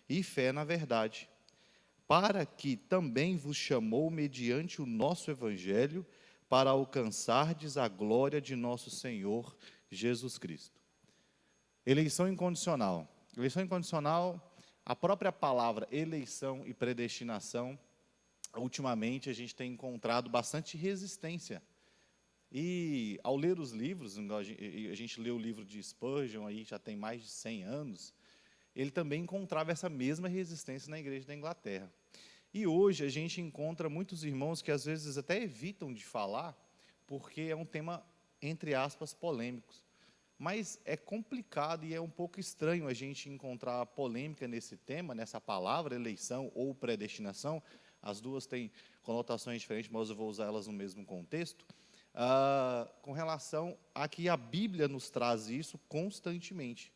e fé na verdade, para que também vos chamou mediante o nosso evangelho, para alcançardes a glória de nosso Senhor Jesus Cristo. Eleição incondicional. Eleição incondicional, a própria palavra eleição e predestinação, ultimamente a gente tem encontrado bastante resistência. E ao ler os livros, a gente lê o livro de Spurgeon, aí já tem mais de 100 anos, ele também encontrava essa mesma resistência na igreja da Inglaterra. E hoje a gente encontra muitos irmãos que às vezes até evitam de falar, porque é um tema, entre aspas, polêmico. Mas é complicado e é um pouco estranho a gente encontrar polêmica nesse tema, nessa palavra, eleição ou predestinação. As duas têm conotações diferentes, mas eu vou usar elas no mesmo contexto. Com relação a que a Bíblia nos traz isso constantemente.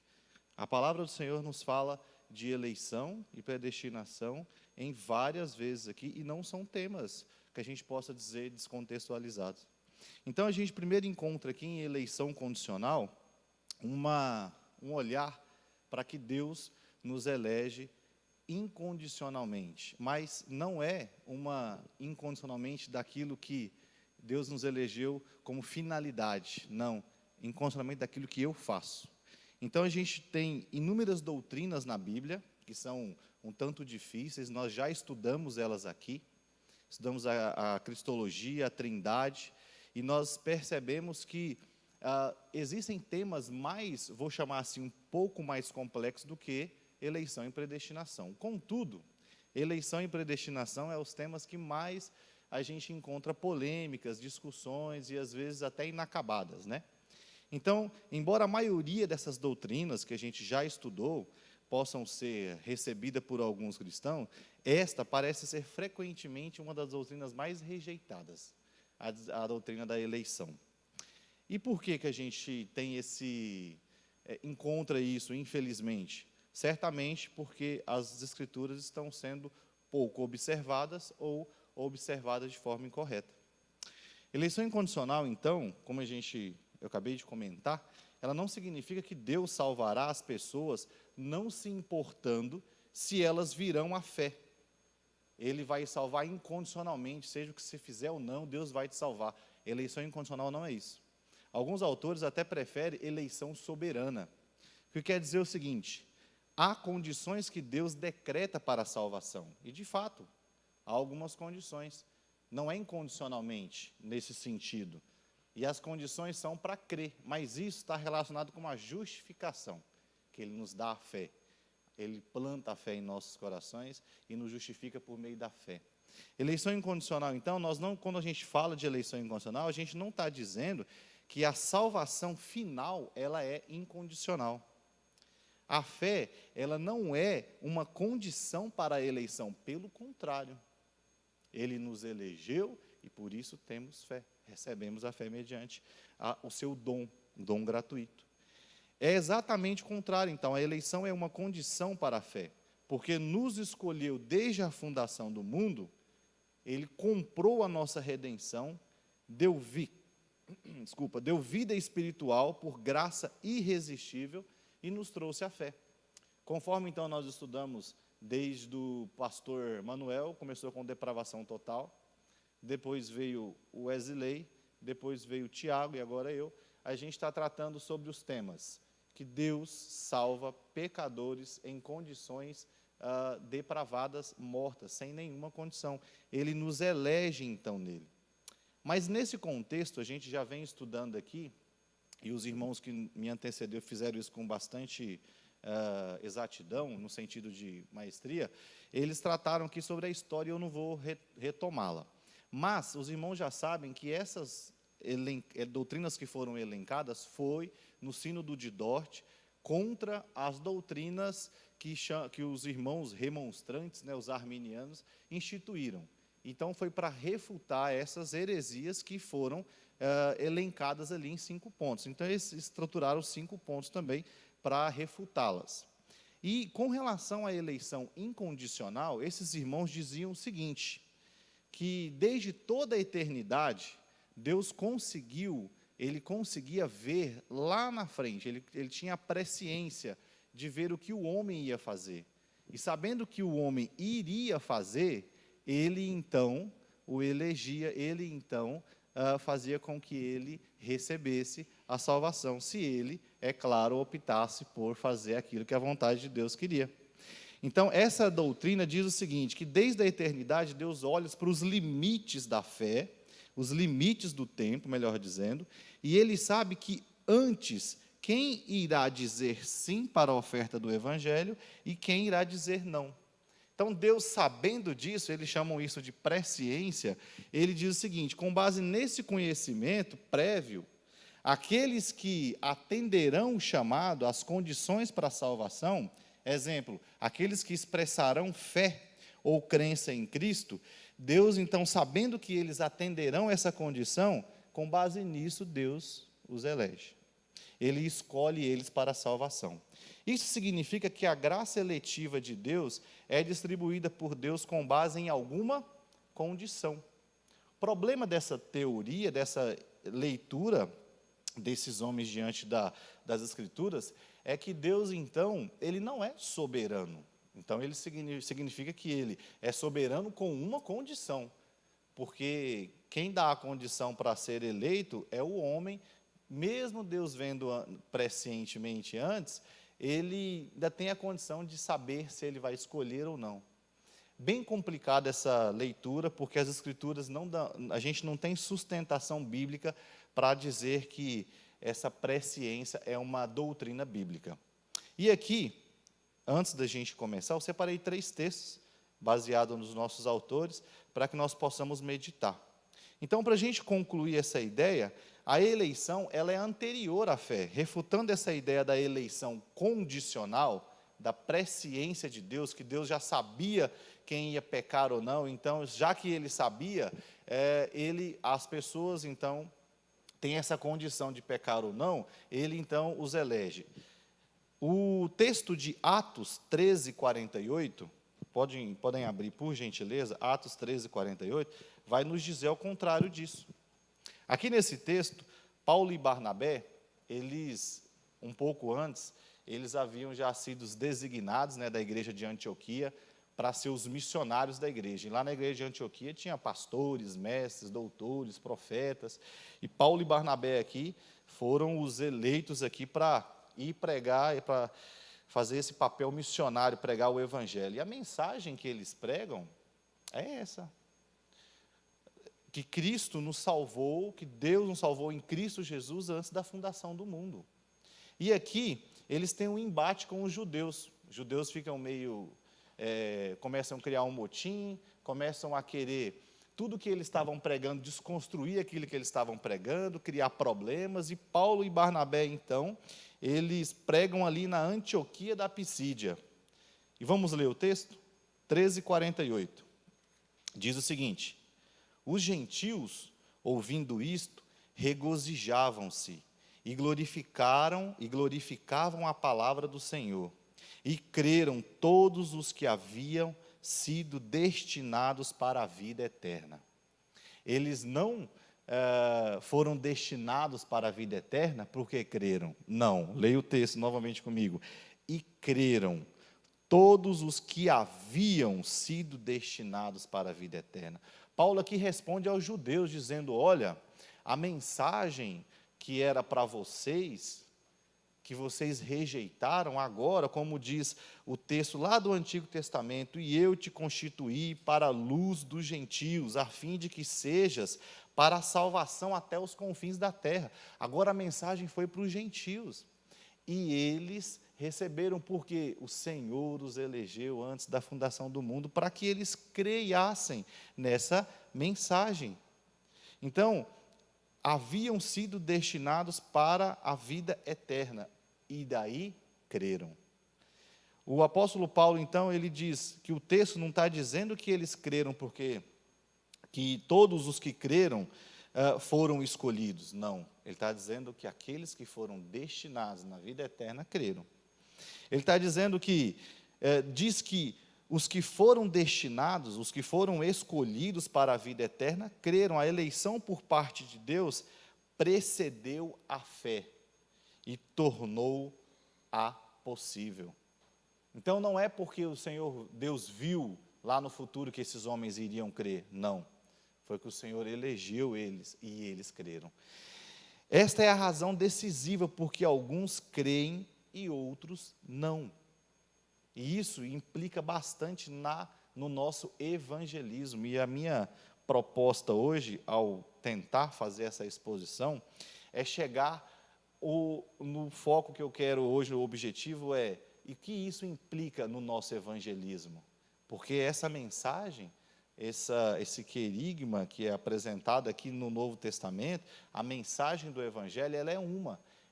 A palavra do Senhor nos fala de eleição e predestinação em várias vezes aqui, e não são temas que a gente possa dizer descontextualizados. Então, a gente primeiro encontra aqui em eleição condicional um olhar para que Deus nos elege incondicionalmente, mas não é uma incondicionalmente daquilo que Deus nos elegeu como finalidade, não, incondicionalmente daquilo que eu faço. Então a gente tem inúmeras doutrinas na Bíblia, que são um tanto difíceis, nós já estudamos elas aqui, estudamos a Cristologia, a Trindade, e nós percebemos que existem temas mais, vou chamar assim, um pouco mais complexos do que eleição e predestinação. Contudo, eleição e predestinação é os temas que mais a gente encontra polêmicas, discussões e às vezes até inacabadas, né? Então, embora a maioria dessas doutrinas que a gente já estudou possam ser recebidas por alguns cristãos, esta parece ser frequentemente uma das doutrinas mais rejeitadas, a doutrina da eleição. E por que a gente tem encontra isso, infelizmente? Certamente porque as Escrituras estão sendo pouco observadas ou observadas de forma incorreta. Eleição incondicional, então, como eu acabei de comentar, ela não significa que Deus salvará as pessoas não se importando se elas virão à fé. Ele vai salvar incondicionalmente, seja o que você fizer ou não, Deus vai te salvar. Eleição incondicional não é isso. Alguns autores até preferem eleição soberana, o que quer dizer o seguinte: há condições que Deus decreta para a salvação, e de fato, há algumas condições, não é incondicionalmente nesse sentido, e as condições são para crer, mas isso está relacionado com uma justificação, que Ele nos dá a fé, Ele planta a fé em nossos corações e nos justifica por meio da fé. Eleição incondicional, então, quando a gente fala de eleição incondicional, a gente não está dizendo que a salvação final, ela é incondicional. A fé, ela não é uma condição para a eleição, pelo contrário. Ele nos elegeu e por isso temos fé, recebemos a fé mediante o seu dom, um dom gratuito. É exatamente o contrário, então, a eleição é uma condição para a fé, porque nos escolheu desde a fundação do mundo, Ele comprou a nossa redenção, deu vida espiritual por graça irresistível e nos trouxe a fé. Conforme então nós estudamos desde o pastor Manuel, começou com depravação total, depois veio o Wesley, depois veio o Tiago e agora eu, a gente está tratando sobre os temas que Deus salva pecadores em condições depravadas, mortas, sem nenhuma condição. Ele nos elege então nele. Mas nesse contexto, a gente já vem estudando aqui, e os irmãos que me antecederam fizeram isso com bastante exatidão, no sentido de maestria, eles trataram aqui sobre a história e eu não vou retomá-la. Mas os irmãos já sabem que essas doutrinas que foram elencadas foi no Sínodo de Dort, contra as doutrinas que os irmãos remonstrantes, os arminianos, instituíram. Então, foi para refutar essas heresias que foram elencadas ali em 5 pontos. Então, eles estruturaram 5 pontos também para refutá-las. E, com relação à eleição incondicional, esses irmãos diziam o seguinte, que desde toda a eternidade, Deus ele conseguia ver lá na frente, ele tinha a presciência de ver o que o homem ia fazer. e sabendo que o homem iria fazer, ele então o elegia, ele então fazia com que ele recebesse a salvação, se ele, é claro, optasse por fazer aquilo que a vontade de Deus queria. Então, essa doutrina diz o seguinte, que desde a eternidade Deus olha para os limites da fé, os limites do tempo, melhor dizendo, e ele sabe que antes, quem irá dizer sim para a oferta do Evangelho e quem irá dizer não. Então, Deus, sabendo disso, eles chamam isso de presciência, ele diz o seguinte, com base nesse conhecimento prévio, aqueles que atenderão o chamado, as condições para a salvação, exemplo, aqueles que expressarão fé ou crença em Cristo, Deus, então, sabendo que eles atenderão essa condição, com base nisso, Deus os elege. Ele escolhe eles para a salvação. Isso significa que a graça eletiva de Deus é distribuída por Deus com base em alguma condição. O problema dessa teoria, dessa leitura desses homens diante das Escrituras, é que Deus, então, ele não é soberano. Então, ele significa que ele é soberano com uma condição, porque quem dá a condição para ser eleito é o homem, mesmo Deus vendo prescientemente antes, ele ainda tem a condição de saber se ele vai escolher ou não. Bem complicada essa leitura, porque as Escrituras a gente não tem sustentação bíblica para dizer que essa presciência é uma doutrina bíblica. E aqui, antes da gente começar, eu separei 3 textos, baseados nos nossos autores, para que nós possamos meditar. Então, para a gente concluir essa ideia, a eleição ela é anterior à fé, refutando essa ideia da eleição condicional, da presciência de Deus, que Deus já sabia quem ia pecar ou não, então, já que ele sabia, as pessoas, então, têm essa condição de pecar ou não, ele, então, os elege. O texto de Atos 13, 48, podem abrir, por gentileza, Atos 13, 48, vai nos dizer ao contrário disso. Aqui nesse texto, Paulo e Barnabé, eles, um pouco antes, eles haviam já sido designados, da igreja de Antioquia para ser os missionários da igreja. E lá na igreja de Antioquia tinha pastores, mestres, doutores, profetas. E Paulo e Barnabé aqui foram os eleitos aqui para ir pregar, para fazer esse papel missionário, pregar o evangelho. E a mensagem que eles pregam é essa: que Cristo nos salvou, que Deus nos salvou em Cristo Jesus antes da fundação do mundo. E aqui, eles têm um embate com os judeus. Os judeus ficam começam a criar um motim, começam a querer tudo que eles estavam pregando, desconstruir aquilo que eles estavam pregando, criar problemas, e Paulo e Barnabé, então, eles pregam ali na Antioquia da Pisídia. E vamos ler o texto? 13:48. Diz o seguinte: os gentios, ouvindo isto, regozijavam-se e glorificavam a palavra do Senhor. E creram todos os que haviam sido destinados para a vida eterna. Eles não foram destinados para a vida eterna porque creram. Não, leia o texto novamente comigo. E creram todos os que haviam sido destinados para a vida eterna. Paulo aqui responde aos judeus, dizendo: olha, a mensagem que era para vocês, que vocês rejeitaram, agora, como diz o texto lá do Antigo Testamento, e eu te constituí para a luz dos gentios, a fim de que sejas para a salvação até os confins da terra. Agora a mensagem foi para os gentios, e eles receberam porque o Senhor os elegeu antes da fundação do mundo, para que eles creiassem nessa mensagem. Então, haviam sido destinados para a vida eterna, e daí creram. O apóstolo Paulo, então, ele diz que o texto não está dizendo que eles creram porque que todos os que creram foram escolhidos. Não, ele está dizendo que aqueles que foram destinados na vida eterna creram. Ele está dizendo que, diz que os que foram destinados, os que foram escolhidos para a vida eterna, creram. A eleição por parte de Deus precedeu a fé e tornou-a possível. Então não é porque o Senhor Deus viu lá no futuro que esses homens iriam crer, não. Foi que o Senhor elegeu eles e eles creram. Esta é a razão decisiva porque alguns creem e outros não. E isso implica bastante no nosso evangelismo. E a minha proposta hoje, ao tentar fazer essa exposição, é chegar no foco que eu quero hoje, o objetivo é, e que isso implica no nosso evangelismo? Porque essa mensagem, esse querigma que é apresentado aqui no Novo Testamento, a mensagem do Evangelho, ela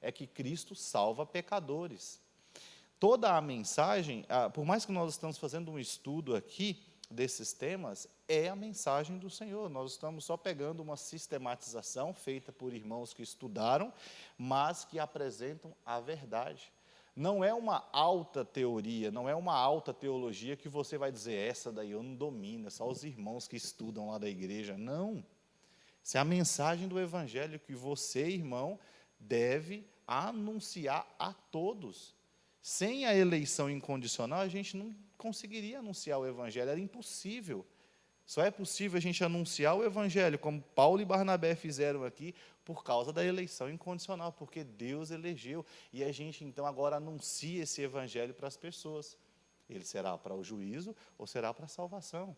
é que Cristo salva pecadores. Toda a mensagem, por mais que nós estamos fazendo um estudo aqui desses temas, é a mensagem do Senhor. Nós estamos só pegando uma sistematização feita por irmãos que estudaram, mas que apresentam a verdade. Não é uma alta teoria, não é uma alta teologia que você vai dizer, essa daí eu não domino, é só os irmãos que estudam lá da igreja. Não. Isso é a mensagem do Evangelho que você, irmão, deve anunciar a todos. Sem a eleição incondicional, a gente não conseguiria anunciar o Evangelho, era impossível. Só é possível a gente anunciar o Evangelho, como Paulo e Barnabé fizeram aqui, por causa da eleição incondicional, porque Deus elegeu, e a gente então agora anuncia esse Evangelho para as pessoas. Ele será para o juízo ou será para a salvação.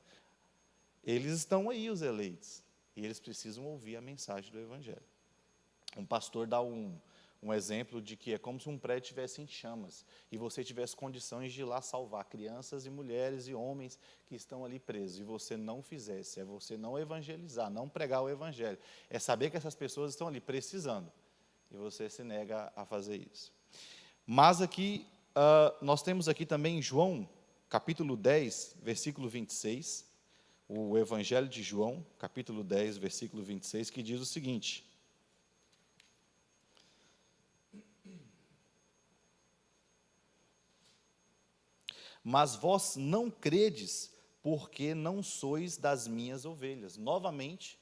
Eles estão aí, os eleitos, e eles precisam ouvir a mensagem do Evangelho. Um pastor dá um exemplo de que é como se um prédio estivesse em chamas e você tivesse condições de ir lá salvar crianças e mulheres e homens que estão ali presos, e você não fizesse, é você não evangelizar, não pregar o Evangelho, é saber que essas pessoas estão ali precisando, e você se nega a fazer isso. Mas aqui, nós temos aqui também João, capítulo 10, versículo 26, o Evangelho de João, capítulo 10, versículo 26, que diz o seguinte: mas vós não credes, porque não sois das minhas ovelhas. Novamente,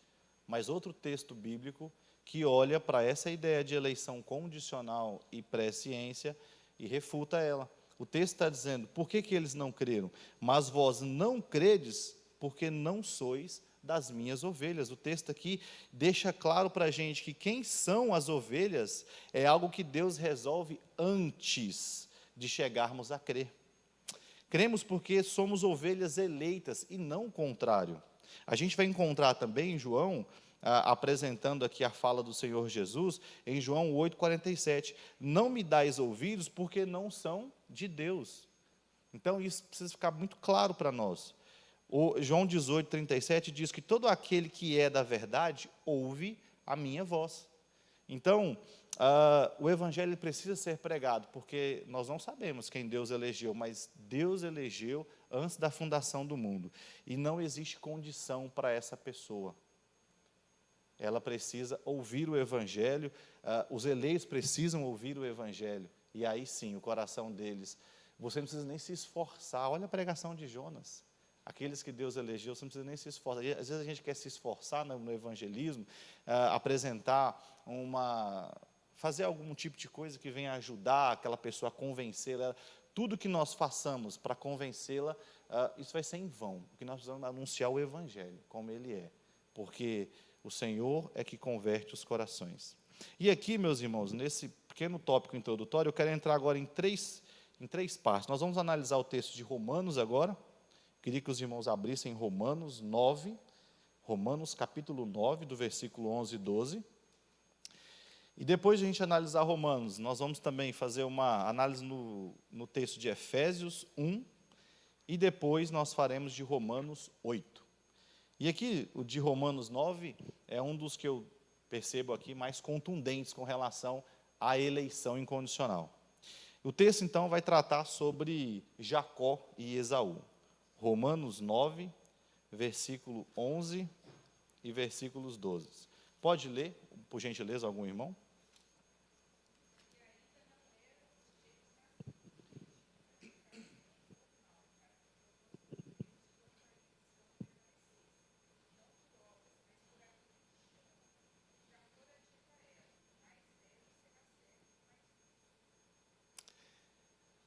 mais outro texto bíblico que olha para essa ideia de eleição condicional e presciência e refuta ela. O texto está dizendo, por que eles não creram? Mas vós não credes, porque não sois das minhas ovelhas. O texto aqui deixa claro para a gente que quem são as ovelhas é algo que Deus resolve antes de chegarmos a crer. Cremos porque somos ovelhas eleitas e não o contrário. A gente vai encontrar também em João, apresentando aqui a fala do Senhor Jesus, em João 8,47, não me dais ouvidos porque não são de Deus. Então isso precisa ficar muito claro para nós. O João 18,37 diz que todo aquele que é da verdade ouve a minha voz. Então, o Evangelho precisa ser pregado, porque nós não sabemos quem Deus elegeu, mas Deus elegeu antes da fundação do mundo. E não existe condição para essa pessoa. Ela precisa ouvir o Evangelho, os eleitos precisam ouvir o Evangelho. E aí sim, o coração deles, você não precisa nem se esforçar. Olha a pregação de Jonas. Aqueles que Deus elegeu, você não precisa nem se esforçar. Às vezes a gente quer se esforçar no evangelismo, apresentar fazer algum tipo de coisa que venha ajudar aquela pessoa a convencê-la. Tudo que nós façamos para convencê-la, isso vai ser em vão. Porque nós precisamos anunciar o Evangelho, como ele é. Porque o Senhor é que converte os corações. E aqui, meus irmãos, nesse pequeno tópico introdutório, eu quero entrar agora em três partes. Nós vamos analisar o texto de Romanos agora. Queria que os irmãos abrissem Romanos 9, Romanos capítulo 9, do versículo 11 e 12. E depois de a gente analisar Romanos, nós vamos também fazer uma análise no texto de Efésios 1, e depois nós faremos de Romanos 8. E aqui, o de Romanos 9, é um dos que eu percebo aqui mais contundentes com relação à eleição incondicional. O texto, então, vai tratar sobre Jacó e Esaú. Romanos 9, versículo 11 e versículos 12. Pode ler, por gentileza, algum irmão?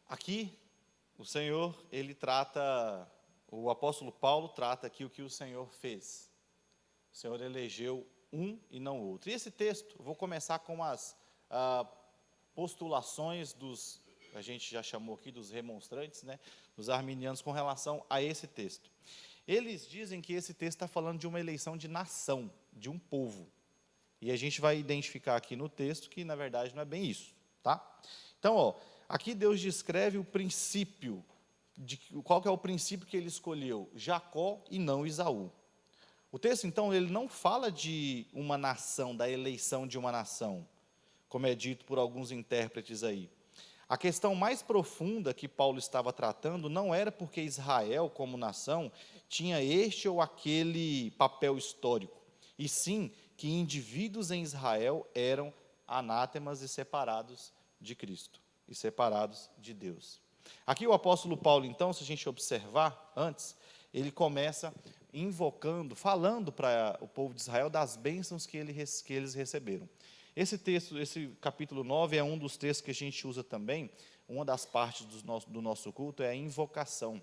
Aqui, o Senhor, o apóstolo Paulo trata aqui o que o Senhor fez. O Senhor elegeu um e não outro. E esse texto, eu vou começar com as postulações a gente já chamou aqui dos remonstrantes, né, dos arminianos com relação a esse texto. Eles dizem que esse texto está falando de uma eleição de nação, de um povo. E a gente vai identificar aqui no texto que, na verdade, não é bem isso, tá? Então, aqui Deus descreve o princípio, qual que é o princípio que ele escolheu? Jacó e não Esaú. O texto, então, ele não fala de uma nação, da eleição de uma nação, como é dito por alguns intérpretes aí. A questão mais profunda que Paulo estava tratando não era porque Israel, como nação, tinha este ou aquele papel histórico, e sim que indivíduos em Israel eram anátemas e separados de Cristo, e separados de Deus. Aqui o apóstolo Paulo, então, se a gente observar antes, ele começa invocando, falando para o povo de Israel das bênçãos que eles receberam. Esse texto, esse capítulo 9 é um dos textos que a gente usa também, uma das partes do nosso culto é a invocação.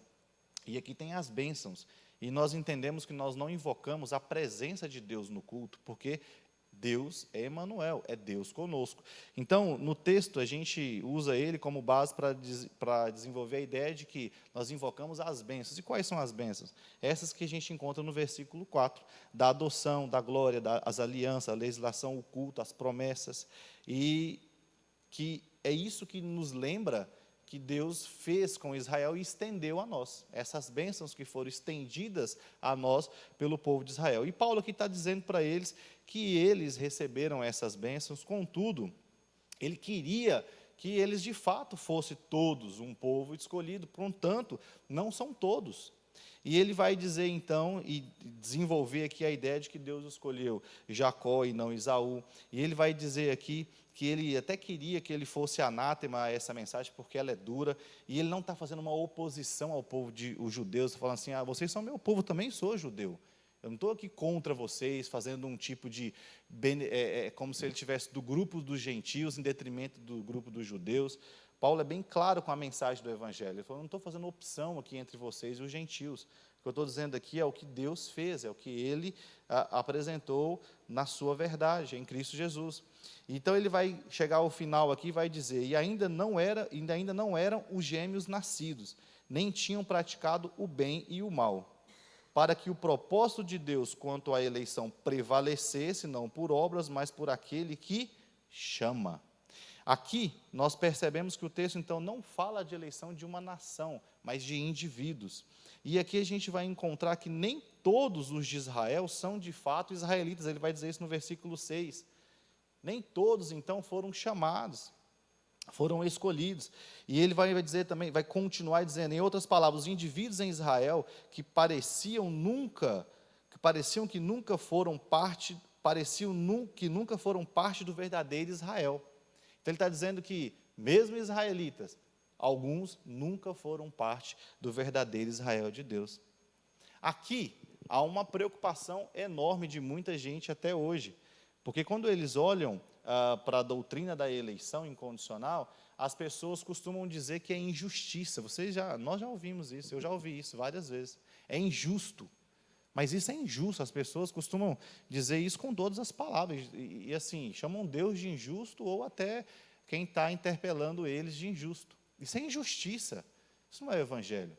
E aqui tem as bênçãos. E nós entendemos que nós não invocamos a presença de Deus no culto, porque Deus é Emanuel, é Deus conosco. Então, no texto, a gente usa ele como base para desenvolver a ideia de que nós invocamos as bênçãos. E quais são as bênçãos? Essas que a gente encontra no versículo 4, da adoção, da glória, das alianças, a legislação, o culto, as promessas. E que é isso que nos lembra que Deus fez com Israel e estendeu a nós. Essas bênçãos que foram estendidas a nós pelo povo de Israel. E Paulo aqui está dizendo para eles que eles receberam essas bênçãos, contudo, ele queria que eles de fato fossem todos um povo escolhido, portanto, não são todos. E ele vai dizer então, e desenvolver aqui a ideia de que Deus escolheu Jacó e não Esaú. E ele vai dizer aqui que ele até queria que ele fosse anátema a essa mensagem, porque ela é dura, e ele não está fazendo uma oposição ao povo os judeus, falando assim, vocês são meu povo, também sou judeu. Eu não estou aqui contra vocês, fazendo um tipo de, como se ele estivesse do grupo dos gentios, em detrimento do grupo dos judeus. Paulo é bem claro com a mensagem do Evangelho. Ele falou, não estou fazendo opção aqui entre vocês e os gentios. O que eu estou dizendo aqui é o que Deus fez, é o que Ele apresentou na sua verdade, em Cristo Jesus. Então, ele vai chegar ao final aqui e vai dizer, e ainda não eram os gêmeos nascidos, nem tinham praticado o bem e o mal, para que o propósito de Deus quanto à eleição prevalecesse, não por obras, mas por aquele que chama. Aqui, nós percebemos que o texto, então, não fala de eleição de uma nação, mas de indivíduos. E aqui a gente vai encontrar que nem todos os de Israel são, de fato, israelitas. Ele vai dizer isso no versículo 6. Nem todos, então, foram chamados, foram escolhidos. E ele vai dizer também, vai continuar dizendo, em outras palavras, os indivíduos em Israel que pareciam que nunca foram parte do verdadeiro Israel. Então, ele está dizendo que, mesmo israelitas, alguns nunca foram parte do verdadeiro Israel de Deus. Aqui, há uma preocupação enorme de muita gente até hoje, porque quando eles olham para a doutrina da eleição incondicional, as pessoas costumam dizer que é injustiça. Nós já ouvimos isso, eu já ouvi isso várias vezes. É injusto. Mas isso é injusto, as pessoas costumam dizer isso com todas as palavras, e assim, chamam Deus de injusto, ou até quem está interpelando eles de injusto. Isso é injustiça, isso não é evangelho.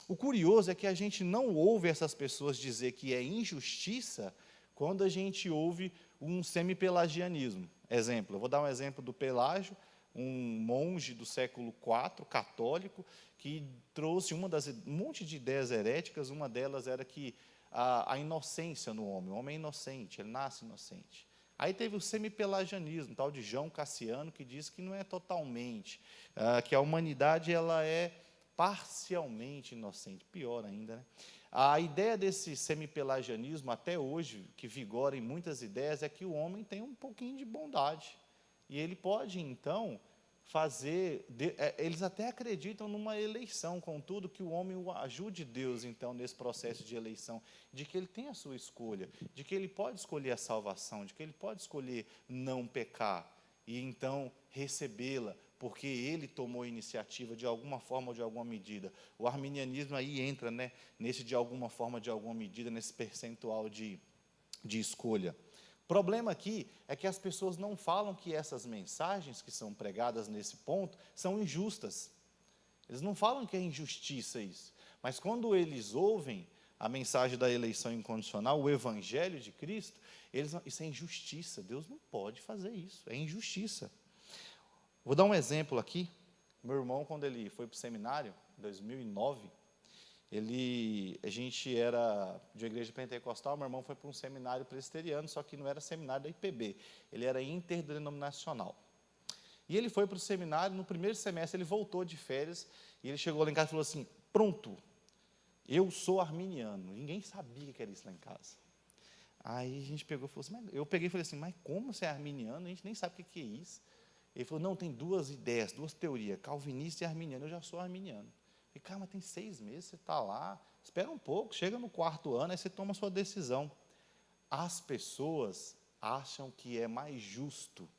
O curioso é que a gente não ouve essas pessoas dizer que é injustiça quando a gente ouve um semi-pelagianismo. Exemplo, eu vou dar um exemplo do Pelágio, um monge do século IV, católico, que trouxe um monte de ideias heréticas. Uma delas era que a inocência no homem, o homem é inocente, ele nasce inocente. Aí teve o semi-pelagianismo, tal de João Cassiano, que diz que não é totalmente, que a humanidade ela é parcialmente inocente, pior ainda, né? A ideia desse semi-pelagianismo, até hoje, que vigora em muitas ideias, é que o homem tem um pouquinho de bondade, e ele pode, então, eles até acreditam numa eleição, contudo, que o homem ajude Deus, então, nesse processo de eleição, de que ele tem a sua escolha, de que ele pode escolher a salvação, de que ele pode escolher não pecar, e então recebê-la porque ele tomou a iniciativa de alguma forma ou de alguma medida. O arminianismo aí entra, né, nesse de alguma forma, de alguma medida, nesse percentual de escolha. O problema aqui é que as pessoas não falam que essas mensagens que são pregadas nesse ponto são injustas. Eles não falam que é injustiça isso. Mas quando eles ouvem a mensagem da eleição incondicional, o evangelho de Cristo, isso é injustiça. Deus não pode fazer isso, é injustiça. Vou dar um exemplo aqui. Meu irmão, quando ele foi para o seminário, em 2009, a gente era de uma igreja pentecostal, meu irmão foi para um seminário presbiteriano, só que não era seminário da IPB, ele era interdenominacional. E ele foi para o seminário, no primeiro semestre ele voltou de férias, e ele chegou lá em casa e falou assim, pronto, eu sou arminiano. Ninguém sabia que era isso lá em casa. Aí a gente pegou e falou assim, eu peguei e falei assim, mas como você é arminiano? A gente nem sabe o que é isso. Ele falou, não, tem duas ideias, duas teorias, calvinista e arminiano. Eu já sou arminiano. Eu falei, cara, mas tem 6 meses, você está lá, espera um pouco, chega no 4º ano, aí você toma a sua decisão. As pessoas acham que é mais justo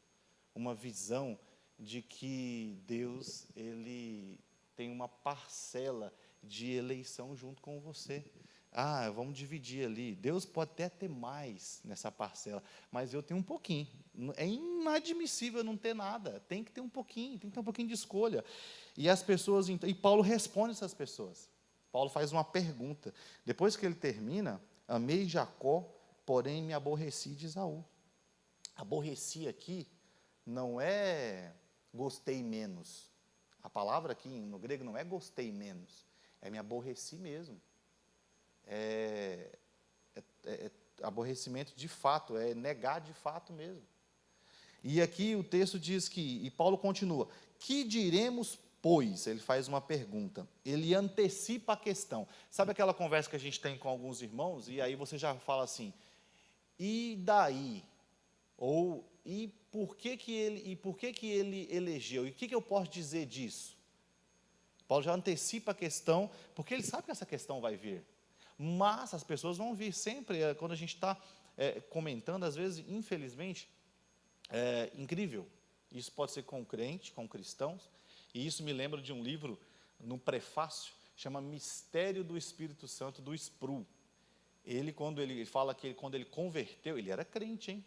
uma visão de que Deus, ele tem uma parcela de eleição junto com você. Ah, vamos dividir ali. Deus pode até ter mais nessa parcela, mas eu tenho um pouquinho. É inadmissível não ter nada. Tem que ter um pouquinho, tem que ter um pouquinho de escolha. E as pessoas, e Paulo responde essas pessoas. Paulo faz uma pergunta. Depois que ele termina, amei Jacó, porém me aborreci de Esaú. Aborreci aqui não é gostei menos. A palavra aqui no grego não é gostei menos, é me aborreci mesmo. Aborrecimento de fato, é negar de fato mesmo. E aqui o texto diz e Paulo continua, que diremos, pois? Ele faz uma pergunta, ele antecipa a questão. Sabe aquela conversa que a gente tem com alguns irmãos, e aí você já fala assim, e daí? Ou, e por que que ele elegeu? E o que eu posso dizer disso? Paulo já antecipa a questão, porque ele sabe que essa questão vai vir. Mas as pessoas vão vir sempre, quando a gente está comentando, às vezes, infelizmente, incrível. Isso pode ser com crente, com cristãos, e isso me lembra de um livro, no prefácio, chama Mistério do Espírito Santo, do Sproul. Quando ele fala que quando ele converteu, ele era crente, hein?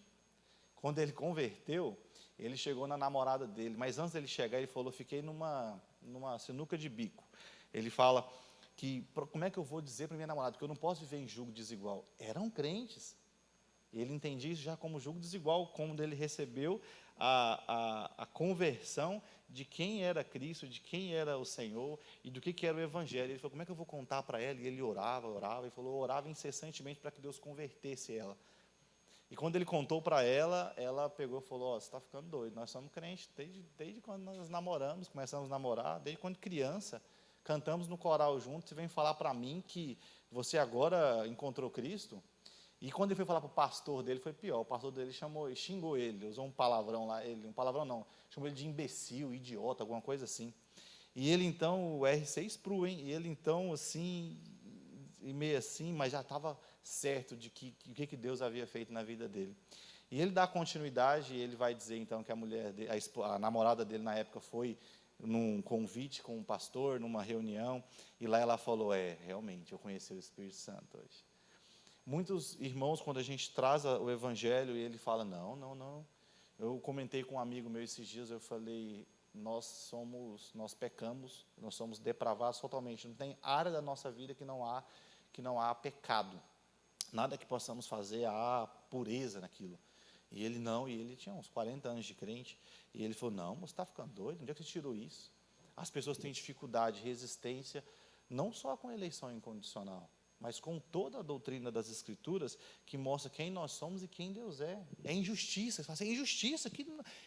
Quando ele converteu, ele chegou na namorada dele, mas antes dele chegar, ele falou, fiquei numa sinuca de bico. Ele fala que, como é que eu vou dizer para minha namorada, que eu não posso viver em julgo desigual? Eram crentes. Ele entendia isso já como julgo desigual, quando ele recebeu a conversão de quem era Cristo, de quem era o Senhor e do que era o Evangelho. Ele falou, como é que eu vou contar para ela? E ele orava, e falou, orava incessantemente para que Deus convertesse ela. E quando ele contou para ela, ela pegou e falou, você está ficando doido, nós somos crentes desde quando nós namoramos, começamos a namorar, desde quando criança, cantamos no coral juntos, você vem falar para mim que você agora encontrou Cristo? E quando ele foi falar para o pastor dele, foi pior, o pastor dele xingou ele, usou um palavrão lá, um palavrão não, chamou ele de imbecil, idiota, alguma coisa assim. E ele então, o R6 Pro, hein? E ele então, assim, e meio assim, mas já estava certo de o que Deus havia feito na vida dele. E ele dá continuidade, e ele vai dizer então que a mulher dele, a namorada dele na época foi num convite com um pastor, numa reunião, e lá ela falou, realmente, eu conheci o Espírito Santo hoje. Muitos irmãos, quando a gente traz o Evangelho, e ele fala, não. Eu comentei com um amigo meu esses dias, eu falei, nós pecamos, nós somos depravados totalmente, não tem área da nossa vida que não há pecado. Nada que possamos fazer, há pureza naquilo. E ele tinha uns 40 anos de crente, e ele falou, não, você está ficando doido? Onde é que você tirou isso? As pessoas têm dificuldade, resistência, não só com a eleição incondicional, mas com toda a doutrina das Escrituras, que mostra quem nós somos e quem Deus é. É injustiça, você fala assim, é injustiça,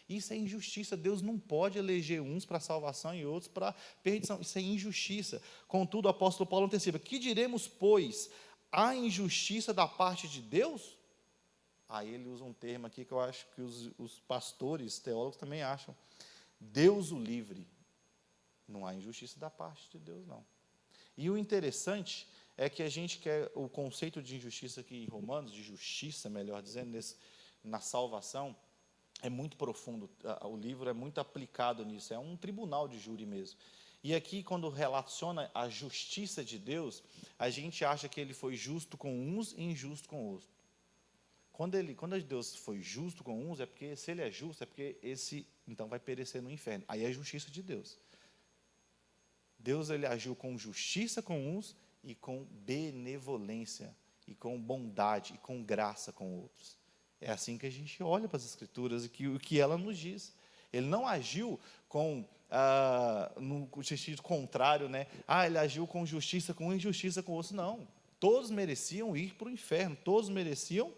isso é injustiça, Deus não pode eleger uns para salvação e outros para perdição, isso é injustiça. Contudo, o apóstolo Paulo antecipa, que diremos, pois, a injustiça da parte de Deus? Aí ele usa um termo aqui que eu acho que os pastores, teólogos também acham. Deus o livre. Não há injustiça da parte de Deus, não. E o interessante é que a gente quer o conceito de injustiça aqui em Romanos, de justiça, melhor dizendo, na salvação, é muito profundo, o livro é muito aplicado nisso, é um tribunal de júri mesmo. E aqui, quando relaciona a justiça de Deus, a gente acha que ele foi justo com uns e injusto com outros. Quando Deus foi justo com uns, é porque, se ele é justo, é porque esse, então, vai perecer no inferno. Aí é a justiça de Deus. Deus, ele agiu com justiça com uns e com benevolência, e com bondade, e com graça com outros. É assim que a gente olha para as Escrituras e o que ela nos diz. Ele não agiu com, no sentido contrário, né? Ele agiu com justiça com injustiça com outros. Não. Todos mereciam ir para o inferno, todos mereciam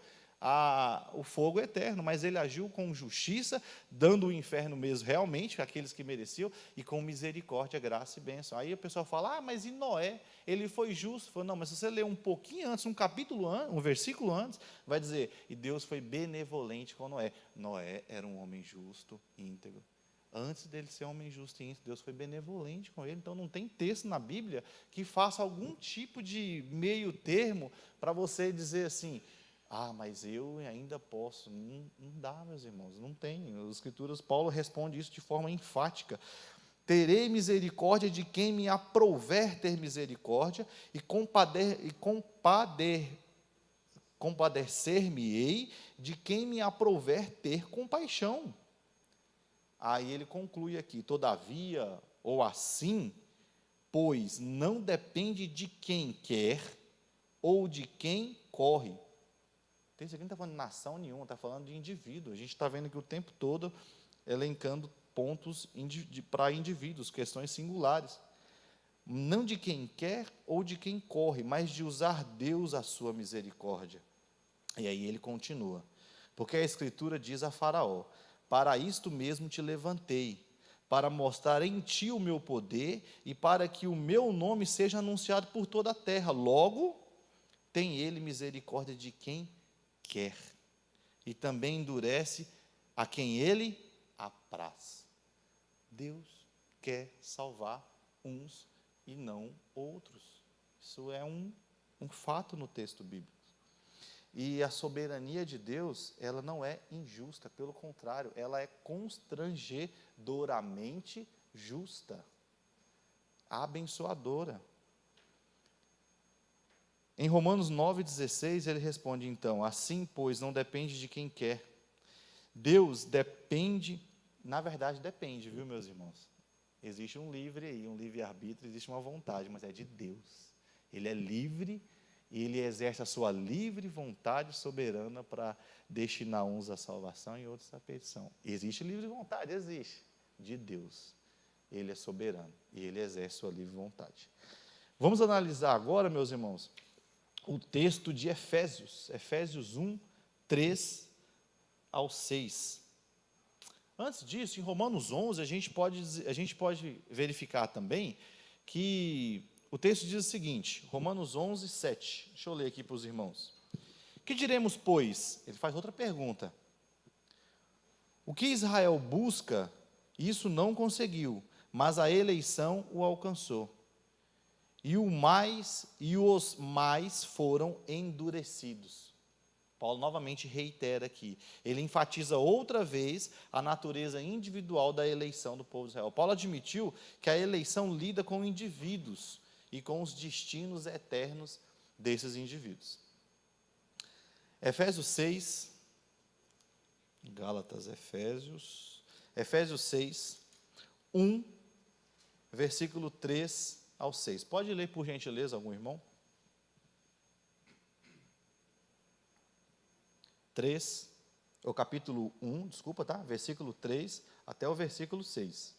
o fogo eterno, mas ele agiu com justiça, dando o inferno mesmo realmente àqueles que mereciam, e com misericórdia, graça e bênção. Aí o pessoal fala, mas e Noé? Ele foi justo. Falo, não, mas se você ler um pouquinho antes, um capítulo antes, um versículo antes, vai dizer, e Deus foi benevolente com Noé. Noé era um homem justo, íntegro. Antes dele ser homem justo e íntegro, Deus foi benevolente com ele. Então não tem texto na Bíblia que faça algum tipo de meio termo para você dizer assim, mas eu ainda posso. Não dá, meus irmãos, não tem. As Escrituras, Paulo responde isso de forma enfática. Terei misericórdia de quem me aprouver ter misericórdia, e compadecer-me-ei de quem me aprouver ter compaixão. Aí ele conclui aqui, todavia, ou assim, pois não depende de quem quer ou de quem corre. Isso aqui não está falando de nação nenhuma, está falando de indivíduo. A gente está vendo aqui o tempo todo elencando pontos para indivíduos, questões singulares. Não de quem quer ou de quem corre, mas de usar Deus a sua misericórdia. E aí ele continua. Porque a Escritura diz a Faraó, para isto mesmo te levantei, para mostrar em ti o meu poder e para que o meu nome seja anunciado por toda a terra. Logo, tem ele misericórdia de quem quer, e também endurece a quem ele apraz. Deus quer salvar uns e não outros. Isso é um fato no texto bíblico. E a soberania de Deus, ela não é injusta, pelo contrário, ela é constrangedoramente justa, abençoadora. Em Romanos 9,16, ele responde, então, assim, pois, não depende de quem quer. Deus depende, na verdade, depende, viu, meus irmãos? Existe um livre aí, um livre-arbítrio, existe uma vontade, mas é de Deus. Ele é livre e ele exerce a sua livre vontade soberana para destinar uns à salvação e outros à perdição. Existe livre vontade? Existe. De Deus. Ele é soberano e ele exerce a sua livre vontade. Vamos analisar agora, meus irmãos, o texto de Efésios, Efésios 1, 3 ao 6. Antes disso, em Romanos 11, a gente pode verificar também que o texto diz o seguinte, Romanos 11, 7. Deixa eu ler aqui para os irmãos. Que diremos, pois? Ele faz outra pergunta. O que Israel busca, isso não conseguiu, mas a eleição o alcançou. E os mais foram endurecidos. Paulo novamente reitera aqui. Ele enfatiza outra vez a natureza individual da eleição do povo de Israel. Paulo admitiu que a eleição lida com indivíduos e com os destinos eternos desses indivíduos. Efésios 6, Efésios 6, 1, versículo 3 ao 6. Pode ler, por gentileza, algum irmão? 3, o capítulo 1, desculpa, tá? Versículo 3 até o versículo 6.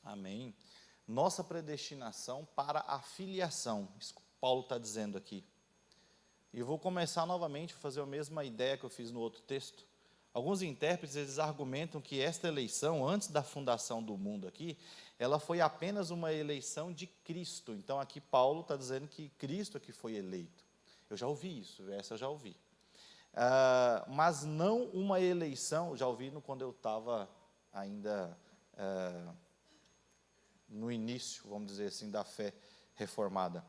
Amém. Nossa predestinação para a filiação. Paulo está dizendo aqui? E eu vou começar novamente a fazer a mesma ideia que eu fiz no outro texto. Alguns intérpretes, eles argumentam que esta eleição, antes da fundação do mundo aqui, ela foi apenas uma eleição de Cristo. Então, aqui Paulo está dizendo que Cristo é que foi eleito. Eu já ouvi isso, essa eu já ouvi. Mas não uma eleição, já ouvi quando eu estava ainda no início, vamos dizer assim, da fé reformada.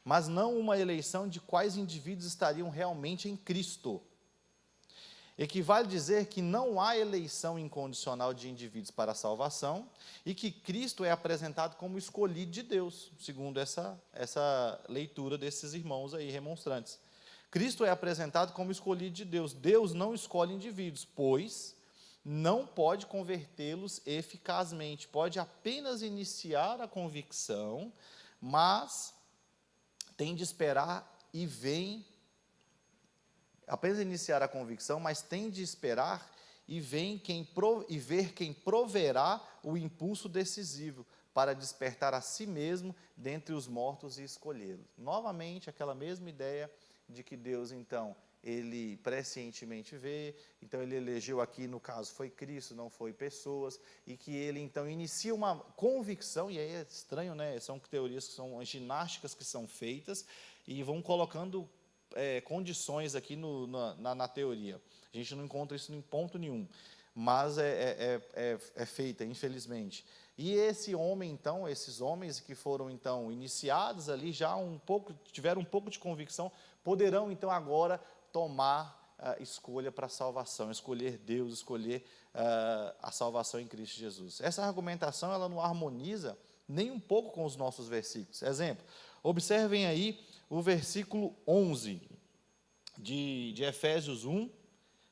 Mas não uma eleição de quais indivíduos estariam realmente em Cristo. Equivale dizer que não há eleição incondicional de indivíduos para a salvação e que Cristo é apresentado como escolhido de Deus, segundo essa leitura desses irmãos aí, remonstrantes. Cristo é apresentado como escolhido de Deus. Deus não escolhe indivíduos, pois não pode convertê-los eficazmente. Pode apenas iniciar a convicção, mas tem de esperar e vem apenas iniciar a convicção, mas tem de esperar e ver quem proverá o impulso decisivo para despertar a si mesmo dentre os mortos e escolhê-los. Novamente, aquela mesma ideia de que Deus, então, ele prescientemente vê, então ele elegeu aqui, no caso, foi Cristo, não foi pessoas, e que ele, então, inicia uma convicção, e aí é estranho, né? São teorias que são ginásticas que são feitas, e vão colocando condições aqui na teoria. A gente não encontra isso em ponto nenhum, mas é feita, infelizmente. E esse homem, então, esses homens que foram, então, iniciados ali, já tiveram um pouco de convicção, poderão, então, agora tomar escolha para a salvação, escolher Deus, escolher a salvação em Cristo Jesus. Essa argumentação, ela não harmoniza nem um pouco com os nossos versículos. Exemplo, observem aí o versículo 11 de Efésios 1,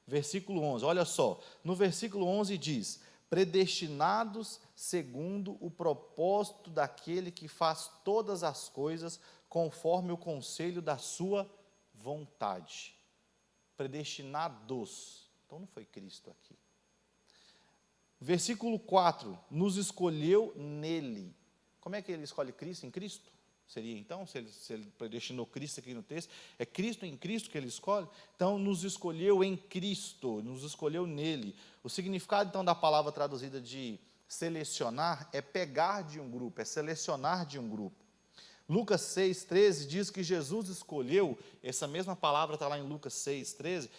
versículo 11. Olha só, no versículo 11 diz: predestinados segundo o propósito daquele que faz todas as coisas conforme o conselho da sua vontade. Predestinados. Então não foi Cristo aqui. Versículo 4, nos escolheu nele. Como é que ele escolhe Cristo? Em Cristo? Seria então, se ele predestinou Cristo aqui no texto, é Cristo em Cristo que ele escolhe? Então, nos escolheu em Cristo, nos escolheu nele. O significado, então, da palavra traduzida de selecionar é pegar de um grupo, é selecionar de um grupo. Lucas 6,13 diz que Jesus escolheu, essa mesma palavra está lá em Lucas 6,13,